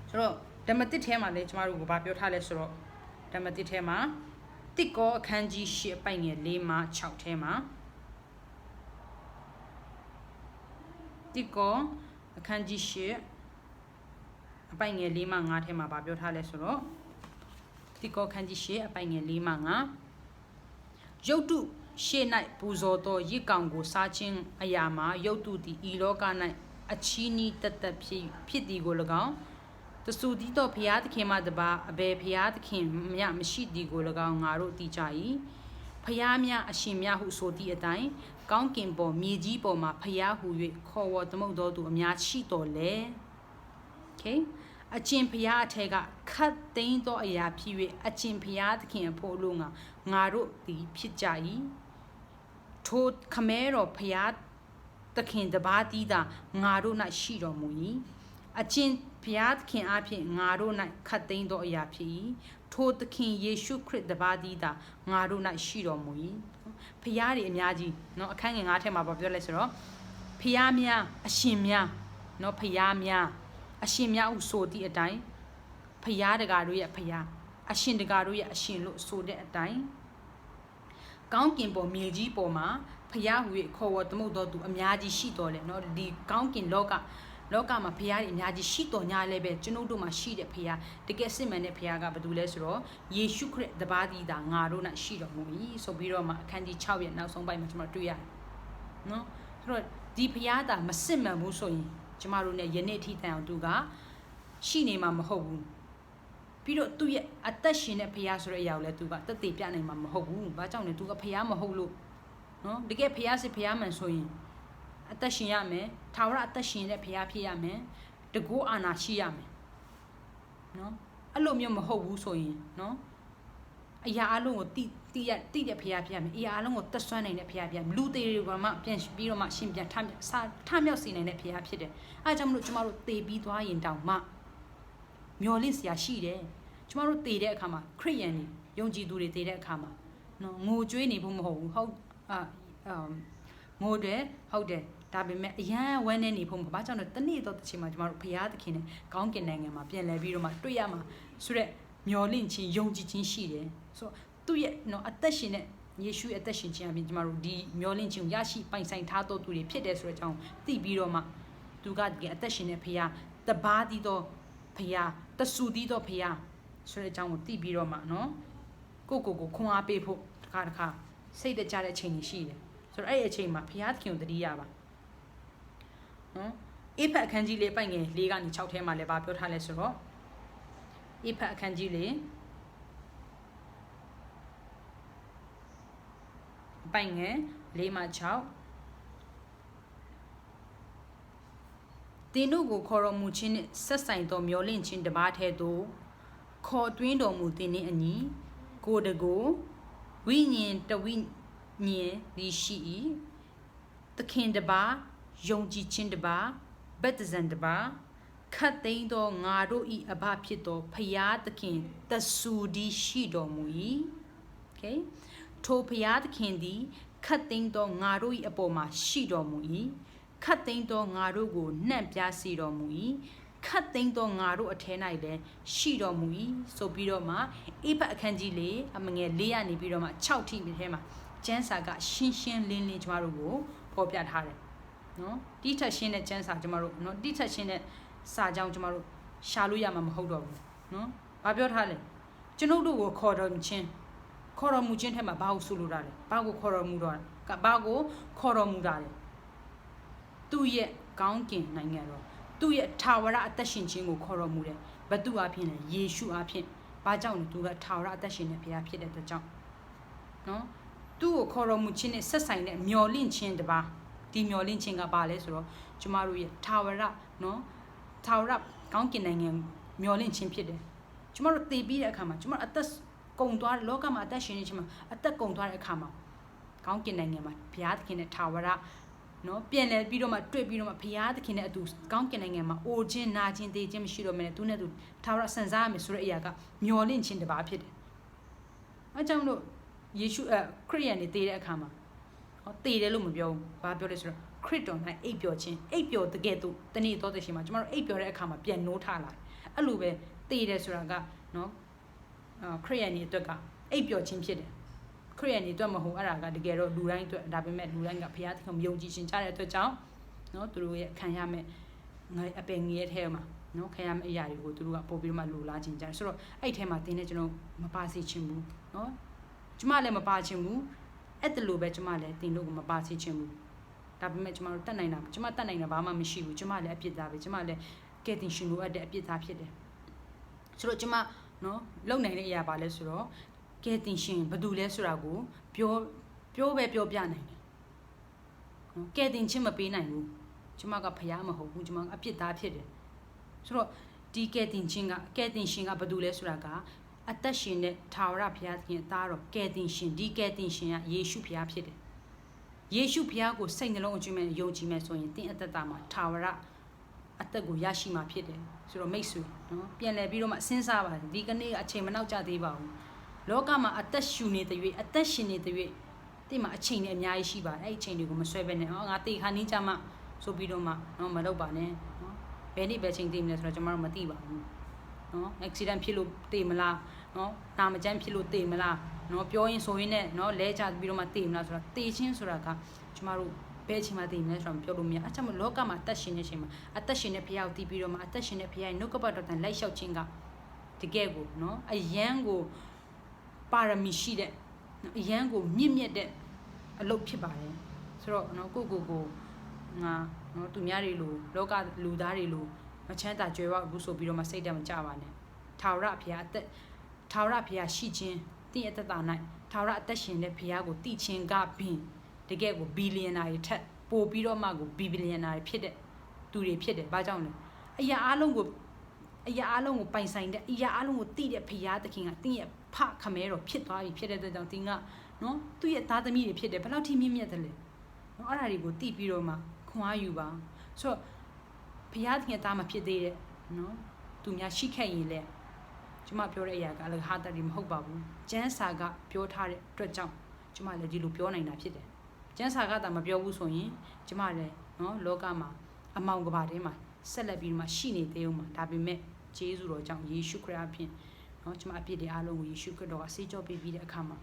ဆိုတော့ဓမ္မတစ်ထဲမှာလည်းကျမတို့ကဘာပြောထားလဲဆိုတော့ဓမ္မတစ်ထဲမှာတိကောအခန်းကြီး၈အပိုင်ငယ်၄မှ6ထဲမှာတိကောအခန်းကြီး၈အပိုင်ငယ်၄မှ5ထဲမှာဗာပြောထားလဲဆိုတော့တိကောအခန်းကြီး၈အပိုင်ငယ်၄မှ5ရုတ်တုရှေ့၌ပူဇော်သောရစ်ကောင်ကိုစားခြင်းအရာမှာရုတ်တုသည်ဤလောက၌အချီးနီးတသက်ဖြစ်သည်ကို၎င်းတဆူတည်သောဘုရားသခင်မှတပါအဘယ်ဘုရားသခင်မြမရှိသည်ကို၎င်းငါတို့သိကြ၏ဘုရားမြအရှင်မြဟုဆိုသည့်အတိုင်းကောင်းကင်ပေါ်မြေကြီးပေါ်မှာဘုရားဟူ၍ခေါ်ဝေါ်သမုတ်တော်သူအများရှိတော်လေ okay အချင်းဘုရားအထက်ကခတ်သိမ်းသောအရာဖြစ်၍အချင်းဘုရားသခင်အဖို့လို့ငါတို့သည်ဖြစ်ကြ၏ထိုခမဲတော်ဘုရားသခင်တပါးတည်းသာငါတို့၌ရှိတော်မူ၏အချင်းဘုရားသခင်အဖြစ်ငါတို့၌ခတ်သိမ်းသောအရာဖြစ်၏ထိုသခင်ယေရှုခရစ်တပါးတည်းသာငါတို့၌ရှိတော်မူ၏ဘုရားတွေအများကြီးเนาะအခန်းငယ်9ထဲမှာပြောလဲဆိုတော့ဘုရားများအရှင်များเนาะဘုရားများအရှင်များဟုဆိုသည့်အတိုင်းဘုရားတကာတို့ရဲ့ဘုရားအရှင်တကာတို့ရဲ့အရှင်လို့ဆိုတဲ့အတိုင်း ကောင်းကင်ပေါ်မြေကြီးပေါ်မှာဖျားဟူ၍ခေါ်ဝေါ်သမုတ်တော်သူအများကြီးရှိတော်လေနော်ဒီကောင်းကင်လောကမှာဖျားကြီးအများကြီးရှိတော်ညာလည်းပဲကျွန်ုပ်တို့မှာရှိတဲ့ဖျားတကယ်စစ်မှန်တဲ့ဖျားကဘာတူလဲဆိုတော့ယေရှုခရစ်တပါးတည်းသာငါတို့၌ရှိတော်မူ၏ဆိုပြီးတော့မှအခန်းကြီး6ရဲ့နောက်ဆုံးပိုင်းမှာကျွန်တော်တွေ့ရတယ်နော်ဆိုတော့ဒီဖျားတာမစစ်မှန်ဘူးဆိုရင်ကျွန်တော်တို့ ਨੇ ယနေ့အထိတိုင်အောင်သူကရှိနေမှာမဟုတ်ဘူးပြီးတော့သူ့ရဲ့အသက်ရှင်တဲ့ဖျားဆိုတဲ့အရာကိုလည်းသူကတက်တည်ပြနိုင်မှာမဟုတ်ဘူးဘာကြောင့်လဲသူကဖျားမဟုတ်လို့နော်တကယ်ဖျားစစ်ဖျားမှန်ဆိုရင်အသက်ရှင်ရမယ်ထာဝရအသက်ရှင်တဲ့ဖျားဖြစ်ရမယ်တကူအာနာရှိရမယ်နော်အဲ့လိုမျိုးမဟုတ်ဘူးဆိုရင်နော်အရာအလုံးကိုတိတဲ့ဖျားဖြစ်ရမယ်အရာအလုံးကိုတက်ဆွမ်းနိုင်တဲ့ဖျားဖြစ်ရမယ်လူသေးတွေကမှပြန်ပြီးတော့မှရှင်ပြန်ထမြောက်စေနိုင်တဲ့ဖျားဖြစ်တယ်အဲကြောင့်မလို့ကျမတို့သေပြီးသွားရင်တောင်မှမျော်လင့်စရာရှိတယ်ကျမတို့သေတဲ့အခါမှာခရစ်ယာန်တွေယုံကြည်သူတွေသေတဲ့အခါမှာနော်ငိုကြွေးနေဖို့မဟုတ်ဘူးဟုတ်ငိုတယ်ဟုတ်တယ်ဒါပေမဲ့အရန်ဝမ်းနေနေဖို့ဘာကြောင့်လဲတနေ့တော့တစ်ချိန်မှာကျမတို့ဘုရားသခင်နဲ့ကောင်းကင်နိုင်ငံမှာပြန်လဲပြီးတော့မှတွေ့ရမှာဆိုရက်မျော်လင့်ခြင်းယုံကြည်ခြင်းရှိတယ်ဆိုတော့သူ့ရဲ့နော်အသက်ရှင်တဲ့ယေရှုရဲ့အသက်ရှင်ခြင်းအပြင်ကျမတို့ဒီမျော်လင့်ခြင်းကိုရရှိပိုင်ဆိုင်ထားတော်သူတွေဖြစ်တယ်ဆိုတဲ့အကြောင်းသိပြီးတော့မှသူကတကယ်အသက်ရှင်တဲ့ဘုရားတပါးတည်းသောဘုရားတဆူတည်းသောဘုရားဆိုတဲ့အကြောင်းကိုသိပြီးတော့မှနော်ကိုခွန်အားပေးဖို့တစ်ခါစိတ်တကြတဲ့အချိန်ကြီးရှိတယ်ဆိုတော့အဲ့ဒီအချိန်မှာဘုရားသခင်ကိုတတိယပါနော်အေဖတ်အခန်းကြီးလေးပိုင်ငယ်၄ကနေ6ထဲမှာလည်းဗာပြောထားလဲဆိုတော့အေဖတ်အခန်းကြီးလေးပိုင်ငယ်၄မှ6တင်းတို့ကိုခေါ်တော်မူခြင်းနဲ့ဆက်ဆိုင်သောမျောလင့်ခြင်းတစ်ပါးထဲသို့ခေါ်တွင်းတော်မူသည်နှင့်အညီကိုတကိုဝိညာဉ်တဝိညာဉ်သည်ရှိ၏သခင်တစ်ပါးယုံကြည်ခြင်းတစ်ပါးဗတ္တဇံတစ်ပါးခတ်သိမ်းသောငါတို့၏အဘဖြစ်သောဖျားသခင်တဆူဒီရှိတော်မူ၏โอเคထိုဖျားသခင်သည်ခတ်သိမ်းသောငါတို့၏အပေါ်မှာရှိတော်မူ၏ခတ်သိမ်းသောငါတို့ကိုနှံ့ပြားစေတော်မူ၏ခတ်သိမ်းသောငါတို့အထဲ၌လည်းရှိတော်မူ၏ဆိုပြီးတော့မှအေဖတ်အခန်းကြီးလေးအမငယ်၄ရနေပြီးတော့မှ6ထိမြေထဲမှာကျမ်းစာကရှင်းလင်းကျမတို့ကိုဖော်ပြထားတယ်နော်တိထက်ရှင်းတဲ့ကျမ်းစာကျမတို့နော်တိထက်ရှင်းတဲ့စာကြောင်းကျမတို့ရှာလို့ရမှာမဟုတ်တော့ဘူးနော်ဘာပြောထားလဲကျွန်ုပ်တို့ကိုခေါ်တော်မူခြင်းထဲမှာဘာကိုဆိုလိုတာလဲဘာကိုခေါ်တော်မူတာဘာကိုခေါ်တော်မူတာလဲသူ့ရဲ့ကောင်းကင်နိုင်ငံတော်သူ့ရဲ့ထာဝရအသက်ရှင်ခြင်းကိုခေါ်တော်မူတယ်ဘသူအဖြစ်လဲယေရှုအဖြစ်ဘာကြောင့်လဲသူကထာဝရအသက်ရှင်တဲ့ဘုရားဖြစ်တဲ့အတွက်ကြောင့်နော်သူ့ကိုခေါ်တော်မူခြင်းနဲ့ဆက်ဆိုင်တဲ့မျော်လင့်ခြင်းတစ်ပါးဒီမျော်လင့်ခြင်းကဘာလဲဆိုတော့ကျမတို့ရဲ့ထာဝရနော်ထာဝရကောင်းကင်နိုင်ငံမျော်လင့်ခြင်းဖြစ်တယ်ကျမတို့သိပြီးတဲ့အခါမှာကျမတို့အသက်ကုန်သွားတဲ့လောကမှာအသက်ရှင်နေခြင်းမှာအသက်ကုန်သွားတဲ့အခါမှာကောင်းကင်နိုင်ငံမှာဘုရားသခင်နဲ့ထာဝရနော်ပြန်လဲပြီးတော့မှတွေ့ပြီးတော့မှဘုရားသခင်နဲ့အတူကောင်းကင်နိုင်ငံမှာအိုခြင်းနာခြင်းသေခြင်းမရှိတော့မနဲ့သူနဲ့သူထာဝရဆန်စားရမယ်ဆိုတဲ့အရာကမျော်လင့်ခြင်းတစ်ပါးဖြစ်တယ်အဲကြောင့်လို့ယေရှုခရစ်ယာန်တွေသေတဲ့အခါမှာသေတယ်လို့မပြောဘူးဘာပြောလဲဆိုတော့ခရစ်တော်၌အိပ်ပျော်ခြင်းအိပ်ပျော်တကယ်သူတနေ့တော့တဲ့ရှင်မှာကျမတို့အိပ်ပျော်တဲ့အခါမှာပြန်နိုးထလာအဲ့လိုပဲသေတယ်ဆိုတာကနော်ခရစ်ယာန်တွေအတွက်ကအိပ်ပျော်ခြင်းဖြစ်တယ်ခရစ်ယာန်တွေအတွက်မဟုတ်အဲ့ဒါကတကယ်တော့လူတိုင်းအတွက်ဒါပေမဲ့လူတိုင်းကဘုရားသခင်ယုံကြည်ရှင်ကြတဲ့အတွက်ကြောင့်နော်သူတို့ရဲ့ခံရမယ့်ငါအပင်ငယ်ထဲမှာနော်ခံရမယ့်အရာတွေကိုသူတို့ကပို့ပြီးမှလူလားခြင်းကြတယ်ဆိုတော့အဲ့ထဲမှာတင်းနေကျွန်တော်မပါစေချင်ဘူးနော်ကျမလည်းမပါချင်ဘူးအဲ့တလို့ပဲကျမလည်းတင်းတို့ကိုမပါစေချင်ဘူးဒါပေမဲ့ကျမတို့တတ်နိုင်တာကျမတတ်နိုင်တာဘာမှမရှိဘူးကျမလည်းအပြစ်သားပဲကျမလည်းကဲတင်ရှင်လိုအပ်တဲ့အပြစ်သားဖြစ်တယ်ဆိုတော့ကျမနော်လုံနိုင်တဲ့အရာပါလဲဆိုတော့ကဲတင်ရှင်ဘာတူလဲဆိုတာကိုပြောပြနိုင်တယ်နော်ကဲတင်ချင်းမပေးနိုင်ဘူးကျမကဖျားမဟုတ်ဘူးကျမအပြစ်သားဖြစ်တယ်ဆိုတော့ဒီကဲတင်ရှင်ကဘာတူလဲဆိုတာကအသက်ရှင်တဲ့ထာဝရဘုရားသခင်အသားတော်ကဲတင်ရှင်ဒီကဲတင်ရှင်ကယေရှုဘုရားဖြစ်တယ်ယေရှုဘုရားကိုစိတ်နှလုံးအကျွမ်းမဲ့ယုံကြည်မဲ့ဆိုရင်သင်အသက်တာမှာထာဝရအသက်ကိုရရှိမှာဖြစ်တယ်ဆိုတော့မိတ်ဆွေနော်ပြန်လည်ပြီးတော့မှစဉ်းစားပါဒီကနေ့အချိန်မနောက်ကျသေးပါဘူးလောကမှာအသက်ရှူနေတဲ့၍အသက်ရှင်နေတဲ့၍ဒီမှာအချိန်တွေအများကြီးရှိပါတယ်အဲ့ဒီအချိန်တွေကိုမဆွဲဘဲနဲ့ငါတေခါနေကြမှာဆိုပြီးတော့မှနော်မလုပ်ပါနဲ့နော်ဘယ်နေ့ပဲချိန်သိမလဲဆိုတော့ကျွန်တော်တို့မသိပါဘူးနော် accident ဖြစ်လို့တေမလား နော်နာမကျန်းဖြစ်လို့တည်မလားနော်ပြောရင်ဆိုရင်နဲ့နော်လဲချပြီးတော့မှတည်မလားဆိုတာတည်ချင်းဆိုတာကကျမတို့ဘယ်ချိန်မှတည်မလဲဆိုတာပြောလို့မရအဲ့ကြောင့်လောကမှာအသက်ရှင်နေချိန်မှာအသက်ရှင်နေဖျားကိုတည်ပြီးတော့မှအသက်ရှင်နေဖျားရဲ့နှုတ်ကပတ်တော်တန်လိုက်လျှောက်ခြင်းကတကယ်ကိုနော်အယံကိုပါရမီရှိတဲ့အယံကိုမြင့်မြတ်တဲ့အလုပ်ဖြစ်ပါတယ်ဆိုတော့နော်ကိုငါနော်သူများတွေလိုလောကလူသားတွေလိုမချမ်းသာကြွယ်ဝဘူးဆိုပြီးတော့မှစိတ်တက်မကြပါနဲ့ထာဝရဘုရားအသက်ထာဝရဘုရားရှိခြင်းတင့်အသက်တာ၌ထာဝရအသက်ရှင်တဲ့ဘုရားကိုတည်ခြင်းကပင်တကယ်ကိုဘီလီယံနာတွေထက်ပိုပြီးတော့မှကိုဘီလီယံနာတွေဖြစ်တဲ့သူတွေဖြစ်တယ်။ဘာကြောင့်လဲ။အရာအလုံးကိုပိုင်ဆိုင်တဲ့အရာအလုံးကိုတည်တဲ့ဘုရားသခင်ကတင့်ရဲ့ဖခမဲတော်ဖြစ်သွားပြီဖြစ်တဲ့အတွက်ကြောင့်တင်းကနော်သူ့ရဲ့သားသမီးတွေဖြစ်တယ်ဘယ်လောက်ထိမြင့်မြတ်တယ်လဲ။နော်အဲ့ဒါတွေကိုတည်ပြီးတော့မှခွန်အားယူပါ။ဆိုတော့ဘုရားသခင်သားမဖြစ်သေးတဲ့နော်သူများရှိခဲ့ရင်လဲကျမပြောတဲ့အရာကအလဟာတရီမဟုတ်ပါဘူးကျမ်းစာကပြောထားတဲ့အတွက်ကြောင့်ကျမလည်းဒီလိုပြောနိုင်တာဖြစ်တယ်ကျမ်းစာကသာမပြောဘူးဆိုရင်ကျမလည်းနော်လောကမှာအမောင်ကဘာထဲမှာဆက်လက်ပြီးမှရှိနေသေးဦးမှာဒါပေမဲ့ဂျေဇုတော်ကြောင့်ယေရှုခရစ်အဖြစ်နော်ကျမအပြစ်တွေအားလုံးကိုယေရှုခရစ်တော်ကဆေးကြောပေးပြီးတဲ့အခါမှာ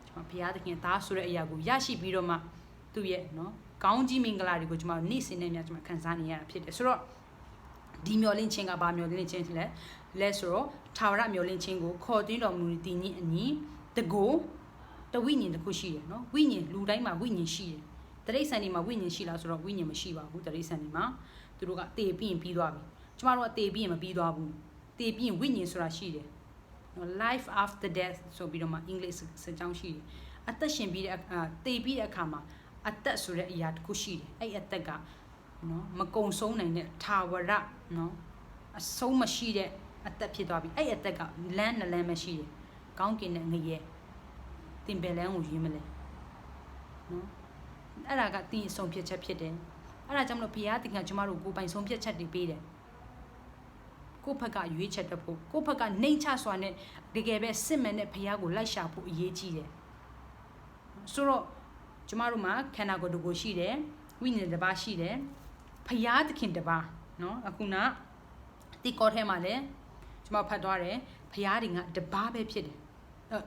ကျမဘုရားသခင်သားဆိုတဲ့အရာကိုရရှိပြီးတော့မှသူ့ရဲ့နော်ကောင်းကြီးမင်္ဂလာတွေကိုကျမနေ့စဉ်နဲ့များကျမခံစားနေရတာဖြစ်တယ်ဆိုတော့ဒီမျောလင့်ခြင်းကဘာမျောလင့်ခြင်းလဲဆိုတော့ထာဝရမျောလင့်ခြင်းကိုခေါ်သွင်းတော်မူတည်ခြင်းအညီတကိုတဝိညာဉ်တစ်ခုရှိတယ်နော်ဝိညာဉ်လူတိုင်းမှာဝိညာဉ်ရှိတယ်တရိစ္ဆာန်တွေမှာဝိညာဉ်ရှိလားဆိုတော့ဝိညာဉ်မရှိပါဘူးတရိစ္ဆာန်တွေမှာသူတို့ကတေပြီးရင်ပြီးသွားပြီကျမတို့ကတေပြီးရင်မပြီးသွားဘူးတေပြီးရင်ဝိညာဉ်ဆိုတာရှိတယ်နော် life after death ဆိုပြီးတော့မှအင်္ဂလိပ်စကားရှိတယ်အသက်ရှင်ပြီးတဲ့တေပြီးတဲ့အခါမှာအသက်ဆိုတဲ့အရာတစ်ခုရှိတယ်အဲ့အသက်ကနော်မကုံဆုံးနိုင်တဲ့ထာဝရနော်အဆုံးမရှိတဲ့အသက်ဖြစ်သွားပြီအဲ့အသက်ကလမ်းနဲ့လမ်းမရှိတယ်ကောင်းကင်နဲ့ငရဲတင်ပယ်လန်းကိုရွေးမလဲနော်အဲ့ဒါကတင်းအဆုံးဖြတ်ချက်ဖြစ်တယ်အဲ့ဒါကြောင့်မလို့ဘုရားသခင်ကကျမတို့ကိုယ်ပိုင်ဆုံးဖြတ်ချက်တွေပေးတယ်ကိုယ့်ဘက်ကရွေးချက်တက်ဖို့ကိုယ့်ဘက်ကနှိမ့်ချစွာနဲ့တကယ်ပဲစစ်မှန်တဲ့ဘုရားကိုလိုက်ရှာဖို့အရေးကြီးတယ်ဆိုတော့ကျမတို့မှာခန္ဓာကိုယ်တစ်ခုရှိတယ်ဝိညာဉ်တစ်ပါးရှိတယ်ဘုရားသခင်တစ်ပါးနော်အခုနဒီကောထဲမှာလည်းကျမဖတ်သွားတယ်ဘုရားတွေကတစ်ပါးပဲဖြစ်တယ်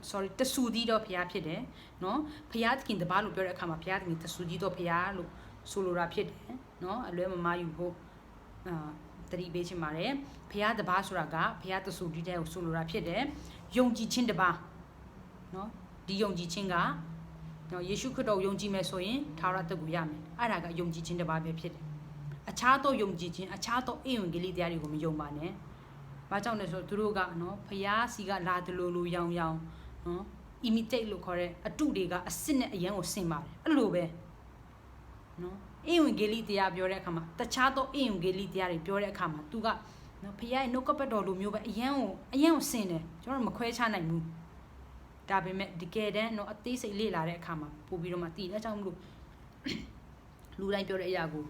sorry တဆူသီးတော့ဘုရားဖြစ်တယ်နော်ဘုရားသခင်တစ်ပါးလို့ပြောတဲ့အခါမှာဘုရားသခင်တဆူသီးတော့ဘုရားလို့ဆိုလိုတာဖြစ်တယ်နော်အလွဲမမားယူဖို့တတိပေးချင်ပါတယ်ဘုရားတစ်ပါးဆိုတာကဘုရားတဆူသီးတဲ့ကိုဆိုလိုတာဖြစ်တယ်ယုံကြည်ခြင်းတစ်ပါးနော်ဒီယုံကြည်ခြင်းကနော်ယေရှုခရစ်တော်ယုံကြည်မယ်ဆိုရင်ထာဝရတက်ကိုရမယ်အဲ့ဒါကယုံကြည်ခြင်းတစ်ပါးပဲဖြစ်တယ်အခြားသောယုံကြည်ခြင်းအခြားသောဧဝံဂေလိတရားတွေကိုမယုံပါနဲ့ဘာကြောင့်လဲဆိုတော့သူတို့ကနော်ဖျားစီကလာတလူလူရောင်ရောင်နော် imitate လို့ခေါ်တဲ့အတုတွေကအစစ်နဲ့အရန်ကိုဆင်ပါတယ်အဲ့လိုပဲနော်ဧဝံဂေလိတရားပြောတဲ့အခါမှာတခြားသောဧဝံဂေလိတရားတွေပြောတဲ့အခါမှာသူကနော်ဖျားရဲ့နှုတ်ကပတ်တော်လိုမျိုးပဲအရန်ကိုဆင်တယ်ကျွန်တော်မခွဲခြားနိုင်ဘူးဒါပေမဲ့တကယ်တမ်းနော်အသေးစိတ်လေ့လာတဲ့အခါမှာပို့ပြီးတော့မှသိတဲ့အကြောင်းမလို့လူတိုင်းပြောတဲ့အရာကို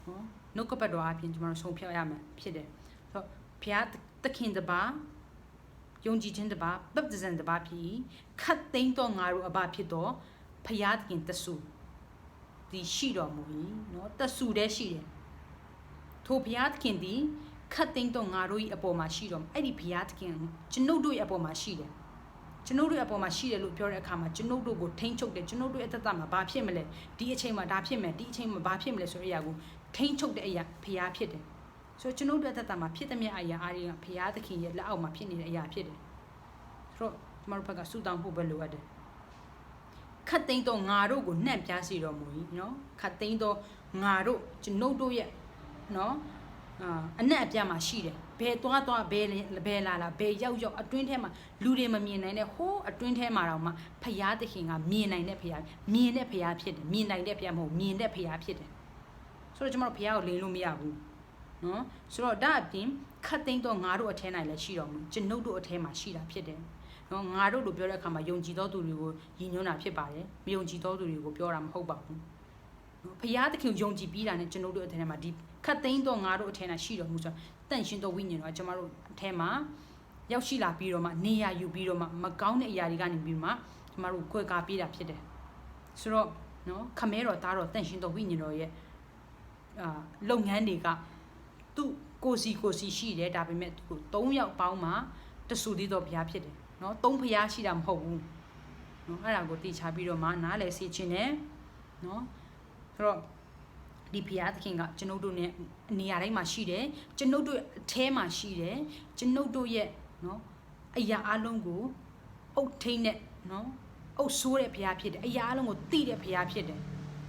နော်နှုတ်ကပတ်တော်အပြင်ကျွန်တော်ဆုံးဖြတ်ရမှာဖြစ်တယ်ဆိုတော့ဘုရားသခင်တပါးယုံကြည်ခြင်းတပါးပပ္ပဇံတပါးဖြစ်ခတ်သိမ်းတော့ငါတို့အဘဖြစ်တော့ဘုရားသခင်တဆူဒီရှိတော်မူ၏နော်တဆူတည်းရှိတယ်ထိုဘုရားသခင်ဒီခတ်သိမ်းတော့ငါတို့၏အပေါ်မှာရှိတော်အဲ့ဒီဘုရားသခင်ကျွန်ုပ်တို့ရဲ့အပေါ်မှာရှိတယ်ကျွန်ုပ်တို့အပေါ်မှာရှိတယ်လို့ပြောတဲ့အခါမှာကျွန်ုပ်တို့ကိုထိန်းချုပ်တယ်ကျွန်ုပ်တို့ရဲ့အသက်တာမှာဘာဖြစ်မလဲဒီအချိန်မှာဒါဖြစ်မယ်ဒီအချိန်မှာဘာဖြစ်မလဲဆိုတဲ့အရာကိုထိန်းချုပ်တဲ့အရာဖျားဖြစ်တယ်ဆိုတော့ကျွန်ုပ်တို့အသက်တာမှာဖြစ်တဲ့မြတ်အရာအားတွေကဖျားသခင်ရဲ့လက်အောက်မှာဖြစ်နေတဲ့အရာဖြစ်တယ်ဆိုတော့ကျွန်တော်တို့ဘက်ကဆူတောင်းဖို့ပဲလိုအပ်တယ်ခတ်သိမ်းတော့ငါတို့ကိုနှံ့ပြားစေတော်မူ၏နော်ခတ်သိမ်းတော့ငါတို့ကျွန်ုပ်တို့ရဲ့နော်အနက်အပြတ်မှာရှိတယ်ဘယ်သွားဘယ်လာဘယ်ရောက်အတွင်းထဲမှာလူတွေမမြင်နိုင်တဲ့ဟိုးအတွင်းထဲမှာတော့မှဖျားသခင်ကမြင်နိုင်တဲ့ဖျားမြင်တဲ့ဖျားဖြစ်တယ်မြင်နိုင်တဲ့ဖျားမဟုတ်မြင်တဲ့ဖျားဖြစ်တယ်ဆိုတော့ကျွန်တော်ဖျားကိုလိန်လို့မရဘူးနော်ဆိုတော့ဒါအပြင်ခတ်သိမ်းတော့ငါတို့အထဲ၌လည်းရှိတော်မူကျွန်ုပ်တို့အထဲမှာရှိတာဖြစ်တယ်နော်ငါတို့လို့ပြောတဲ့အခါမှာယုံကြည်သောသူတွေကိုရည်ညွှန်းတာဖြစ်ပါတယ်မယုံကြည်သောသူတွေကိုပြောတာမဟုတ်ပါဘူးနော်ဖျားသခင်ယုံကြည်ပြီးတာနဲ့ကျွန်ုပ်တို့အထဲမှာဒီခတ်သိမ်းတော့ငါတို့အထဲ၌ရှိတော်မူဆိုတန့်ရှင်းသောဝိညာဉ်တော်ကျွန်တော်တို့အထဲမှာရောက်ရှိလာပြီးတော့မှနေရာယူပြီးတော့မှမကောင်းတဲ့အရာတွေကနေပြီးမှကျွန်တော်တို့ကွယ်ကာပေးတာဖြစ်တယ်ဆိုတော့နော်ခမဲတော်သားတော်တန့်ရှင်းသောဝိညာဉ်တော်ရဲ့လုပ်ငန်းတွေကသူ့ကိုစီရှိတယ်ဒါပေမဲ့သူ3ယောက်ပေါင်းမှာတ တဆူသီးတော်ဘုရားဖြစ်တယ်နော်သုံးဘုရားရှိတာမဟုတ်ဘူးနော်အဲ့ဒါကိုသိချပြီးတော့မှနားလည်စေခြင်းနဲ့နော်ဆိုတော့ဒီဘုရားသခင်ကကျွန်ုပ်တို့ ਨੇ နေရာတိုင်းမှာရှိတယ်ကျွန်ုပ်တို့အထဲမှာရှိတယ်ကျွန်ုပ်တို့ရဲ့နော်အရာအလုံးကိုအုတ်ထိန်နဲ့နော်အုတ်ဆိုးတဲ့ဘုရားဖြစ်တယ်အရာအလုံးကိုတိတဲ့ဘုရားဖြစ်တယ်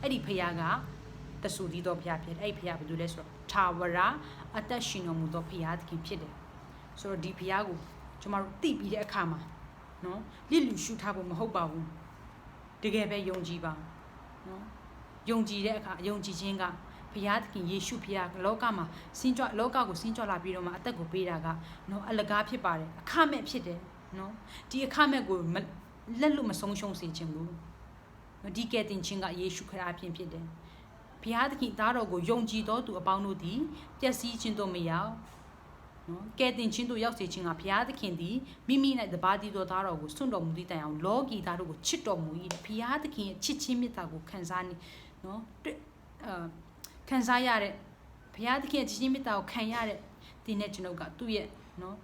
အဲ့ဒီဘုရားကတဆူသီးတော်ဘုရားဖြစ်တယ်အဲ့ဒီဘုရားဘယ်သူလဲဆိုတော့ထာဝရအသက်ရှင်တော်မူသောဘုရားသခင်ဖြစ်တယ်ဆိုတော့ဒီဘုရားကိုကျွန်တော်တို့သိပြီးတဲ့အခါမှာနော်လစ်လူရှုထားဖို့မဟုတ်ပါဘူးတကယ်ပဲယုံကြည်ပါနော်ယုံကြည်တဲ့အခါယုံကြည်ခြင်းကဘုရားသခင်ယေရှုဘုရားလောကမှာလောကကိုဆင်းကြွလာပြီးတော့မှအသက်ကိုပေးတာကနော်အလကားဖြစ်ပါတယ်အခမဲ့ဖြစ်တယ်နော်ဒီအခမဲ့ကိုလက်လို့မဆုံးရှုံးစေခြင်းဘူးနော်ဒီကဲတင်ခြင်းကယေရှုခရစ်အပြင်ဖြစ်တယ်ဘုရားသခင်သားတော်ကိုယုံကြည်တော်သူအပေါင်းတို့သည်ပျက်စီးခြင်းတို့မရောက်နော်ကဲတင်ခြင်းတို့ရောက်စေခြင်းကဘုရားသခင်သည်မိမိ၌တပါးတည်းသောသားတော်ကိုစွန့်တော်မူသည့်တိုင်အောင်လောကီသားတို့ကိုချစ်တော်မူ၏ဘုရားသခင်ရဲ့ချစ်ချင်းမေတ္တာကိုခံစားနေနော်ခံစားရတဲ့ဘုရားသခင်ရဲ့ချစ်ချင်းမေတ္တာကိုခံရတဲ့ဒီနေ့ကျွန်ုပ်ကသူ့ရဲ့နော်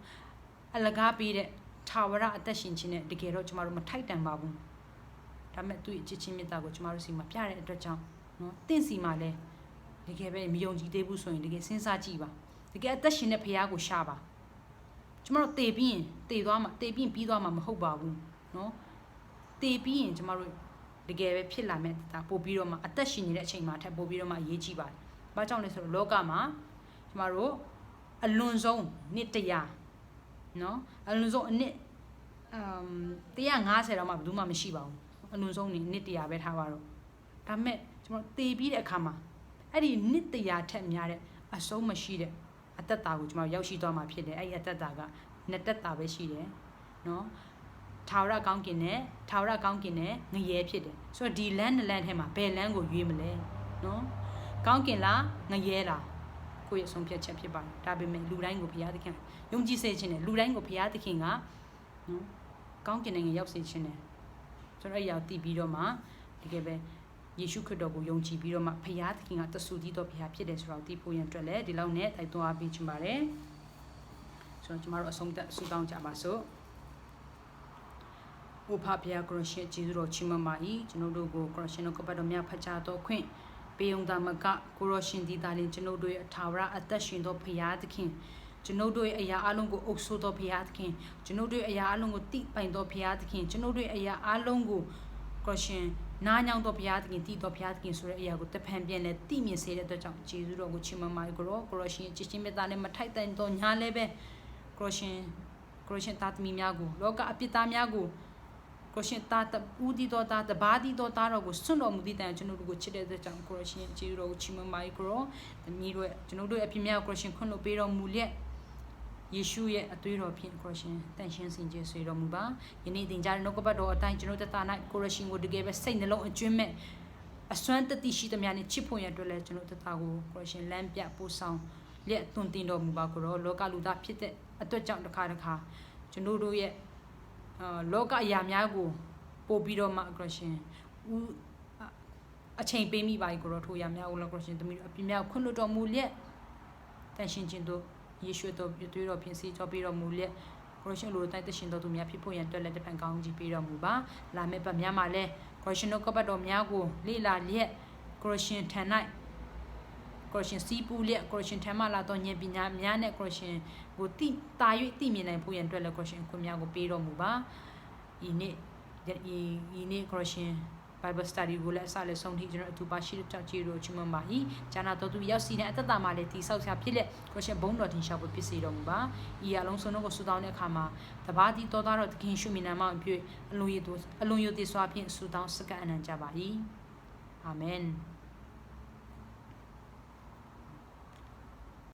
အလကားပေးတဲ့ထာဝရအသက်ရှင်ခြင်းနဲ့တကယ်တော့ကျမတို့မထိုက်တန်ပါဘူးဒါပေမဲ့သူ့ရဲ့ချစ်ချင်းမေတ္တာကိုကျမတို့စီမှာပြတဲ့အတွက်ကြောင့်နော်တင့်စီမှာလဲတကယ်ပဲမယုံကြည်သေးဘူးဆိုရင်တကယ်စဉ်းစားကြည့်ပါတကယ်အသက်ရှင်တဲ့ဘုရားကိုရှာပါကျမတို့တည်ပြီးရင်တည်သွားမှာတည်ပြီးပြီးသွားမှာမဟုတ်ပါဘူးနော်တည်ပြီးရင်ကျမတို့တကယ်ပဲဖြစ်လာမဲ့ဒါပို့ပြီးတော့မှအသက်ရှင်နေတဲ့အချိန်မှာထပ်ပို့ပြီးတော့မှအရေးကြီးပါတယ်။ဘာကြောင့်လဲဆိုတော့လောကမှာကျမတို့အလွန်ဆုံးနှစ်100နော်အလွန်ဆုံးအနှစ်150တော့မှဘယ်သူမှမရှိပါဘူး။အလွန်ဆုံးနှစ်100ပဲထားပါတော့။ဒါပေမဲ့ကျမတို့တည်ပြီးတဲ့အခါမှာအဲ့ဒီနှစ်100ထက်များတဲ့အဆုံးမရှိတဲ့အသက်တာကိုကျမတို့ရောက်ရှိသွားမှာဖြစ်တယ်။အဲ့ဒီအသက်တာကနှစ်သက်တာပဲရှိတယ်နော်။ထာဝရကောင်းကင်နဲ့ငရဲဖြစ်တယ်ဆိုတော့ဒီလမ်းနှစ်လမ်းထဲမှာဘယ်လမ်းကိုရွေးမလဲနော်ကောင်းကင်လားငရဲလားကိုယ့်ရဲ့ဆုံးဖြတ်ချက်ဖြစ်ပါတယ်ဒါပေမဲ့လူတိုင်းကိုဘုရားသခင်ယုံကြည်စေခြင်းနဲ့လူတိုင်းကိုဘုရားသခင်ကနော်ကောင်းကင်နိုင်ငံရောက်စေခြင်းနဲ့ဆိုတော့အရာတည်ပြီးတော့မှတကယ်ပဲယေရှုခရစ်တော်ကိုယုံကြည်ပြီးတော့မှဘုရားသခင်ကတဆူတည်တော်ဘုရားဖြစ်တယ်ဆိုတော့တည်ဖို့ရန်အတွက်လည်းဒီလောက်နဲ့တိုက်တွန်းအားပေးချင်ပါတယ်ဆိုတော့ကျမတို့အဆုံးသတ်ဆုတောင်းကြပါစို့ဘုရားဘုရားကိုရှင်ကျေးဇူးတော်ချီးမွမ်းပါ၏ကျွန်တော်တို့ကိုကိုရှင်တို့ကပတ်တော်မြတ်ဖတ်ကြားတော်ခွင့်ပေးုံသားမကကိုရှင်ဒီသားလင်ကျွန်တော်တို့ရဲ့အထာဝရအသက်ရှင်သောဘုရားသခင်ကျွန်တော်တို့ရဲ့အရာအလုံးကိုအုပ်ဆိုးသောဘုရားသခင်ကျွန်တော်တို့ရဲ့အရာအလုံးကိုတိပိုင်သောဘုရားသခင်ကျွန်တော်တို့ရဲ့အရာအလုံးကိုကိုရှင်နားညောင်းသောဘုရားသခင်တည်သောဘုရားသခင်ဆိုတဲ့အရာကိုတဖန်ပြန်လဲတိမြင်စေတဲ့အတွက်ကြောင့်ကျေးဇူးတော်ကိုချီးမွမ်းပါကိုရှင်ချစ်ချင်းမေတ္တာနဲ့မထိုက်တန်သောညာလည်းပဲကိုရှင်သားသမီးများကိုလောကအပြစ်သားများကိုကိုရှင်သားဦးဒီတော်သားတပါးဒီတော်သားတော်ကိုစွန့်တော်မူသည့်တိုင်ကျွန်တော်တို့ကိုချစ်တဲ့အတွက်ကြောင့်ကိုရှင်ကျေးဇူးတော်ကိုချီးမွမ်းပါသမီးတို့ကျွန်တော်တို့အပြစ်များကိုရှင်ခွင့်လို့ပေးတော်မူလျက်ယေရှုရဲ့အသွေးတော်ဖြင့်ကိုရှင်တန်ရှင်းစင်ကြယ်ဆွေတော်မူပါယနေ့တင်ကြတဲ့နှုတ်ကပတ်တော်အတိုင်းကျွန်တော်တို့တာ၌ကိုရှင်ကိုတကယ်ပဲစိတ်နှလုံးအကျွမ်းမဲ့အစွမ်းတတိရှိသမျှနဲ့ချစ်ဖို့ရအတွက်လည်းကျွန်တော်တို့တာကိုရှင်လမ်းပြပို့ဆောင်လျက်သွန်သင်တော်မူပါလောကလူသားဖြစ်တဲ့အတွက်ကြောင့်တစ်ခါကျွန်တော်တို့ရဲ့လောကအရာများကိုပို့ပြီးတော့မှကိုရှင်အချိန်ပေးမိပါထိုအရာများကိုလည်းကိုရှင်သမီးတို့အပြစ်များခွင့်လွှတ်တော်မူလျက်တန်ရှင်းခြင်းတို့ယေရှုတော်ပြသွေးတော်ဖြင့်စီကြောပေးတော်မူလျက်ကိုရှင်လိုတိုင်းတရှင်တော်သူများဖြစ်ဖို့ရန်အတွက်လည်းတပံကောင်းကြီးပေးတော်မူပါလာမယ့်ပတ်များမှာလည်းကိုရှင်တို့ကပတ်တော်များကိုလေ့လာလျက်ကိုရှင်ထံ၌ကိုရှင်စီပူလျက်ကိုရှင်ထံမှလာတော့ဉာဏ်ပညာများနဲ့ကိုရှင်ကိုတာ၍သိမြင်နိုင်ဖို့ရန်အတွက်လည်းကိုရှင်ခွင့်များကိုပေးတော်မူပါဤနေ့ကိုရှင် Bible study ကိုလည်းအစလည်းဆုံးထိကျွန်တော်အတူပါရှိတဲ့ကြောင့်ကျေးဇူးတော်ချီးမွမ်းပါ၏။ကျမ်းတော်သူရောက်စီတဲ့အသက်တာမှာလည်းတိဆောက်ဆရာဖြစ်လက်ကိုရှင်ဘုန်းတော်တင်ရှားဖို့ဖြစ်စေတော်မူပါ။ဤအလုံးစုံတို့ကိုဆုတောင်းတဲ့အခါမှာတပါးတီတော်သားတော်သခင်ရှုမြင်နာမအပြည့်အလုံးရည်စွာဖြင့်ဆုတောင်းစက္ကန့်အနံ့ကြပါ၏။အာမင်။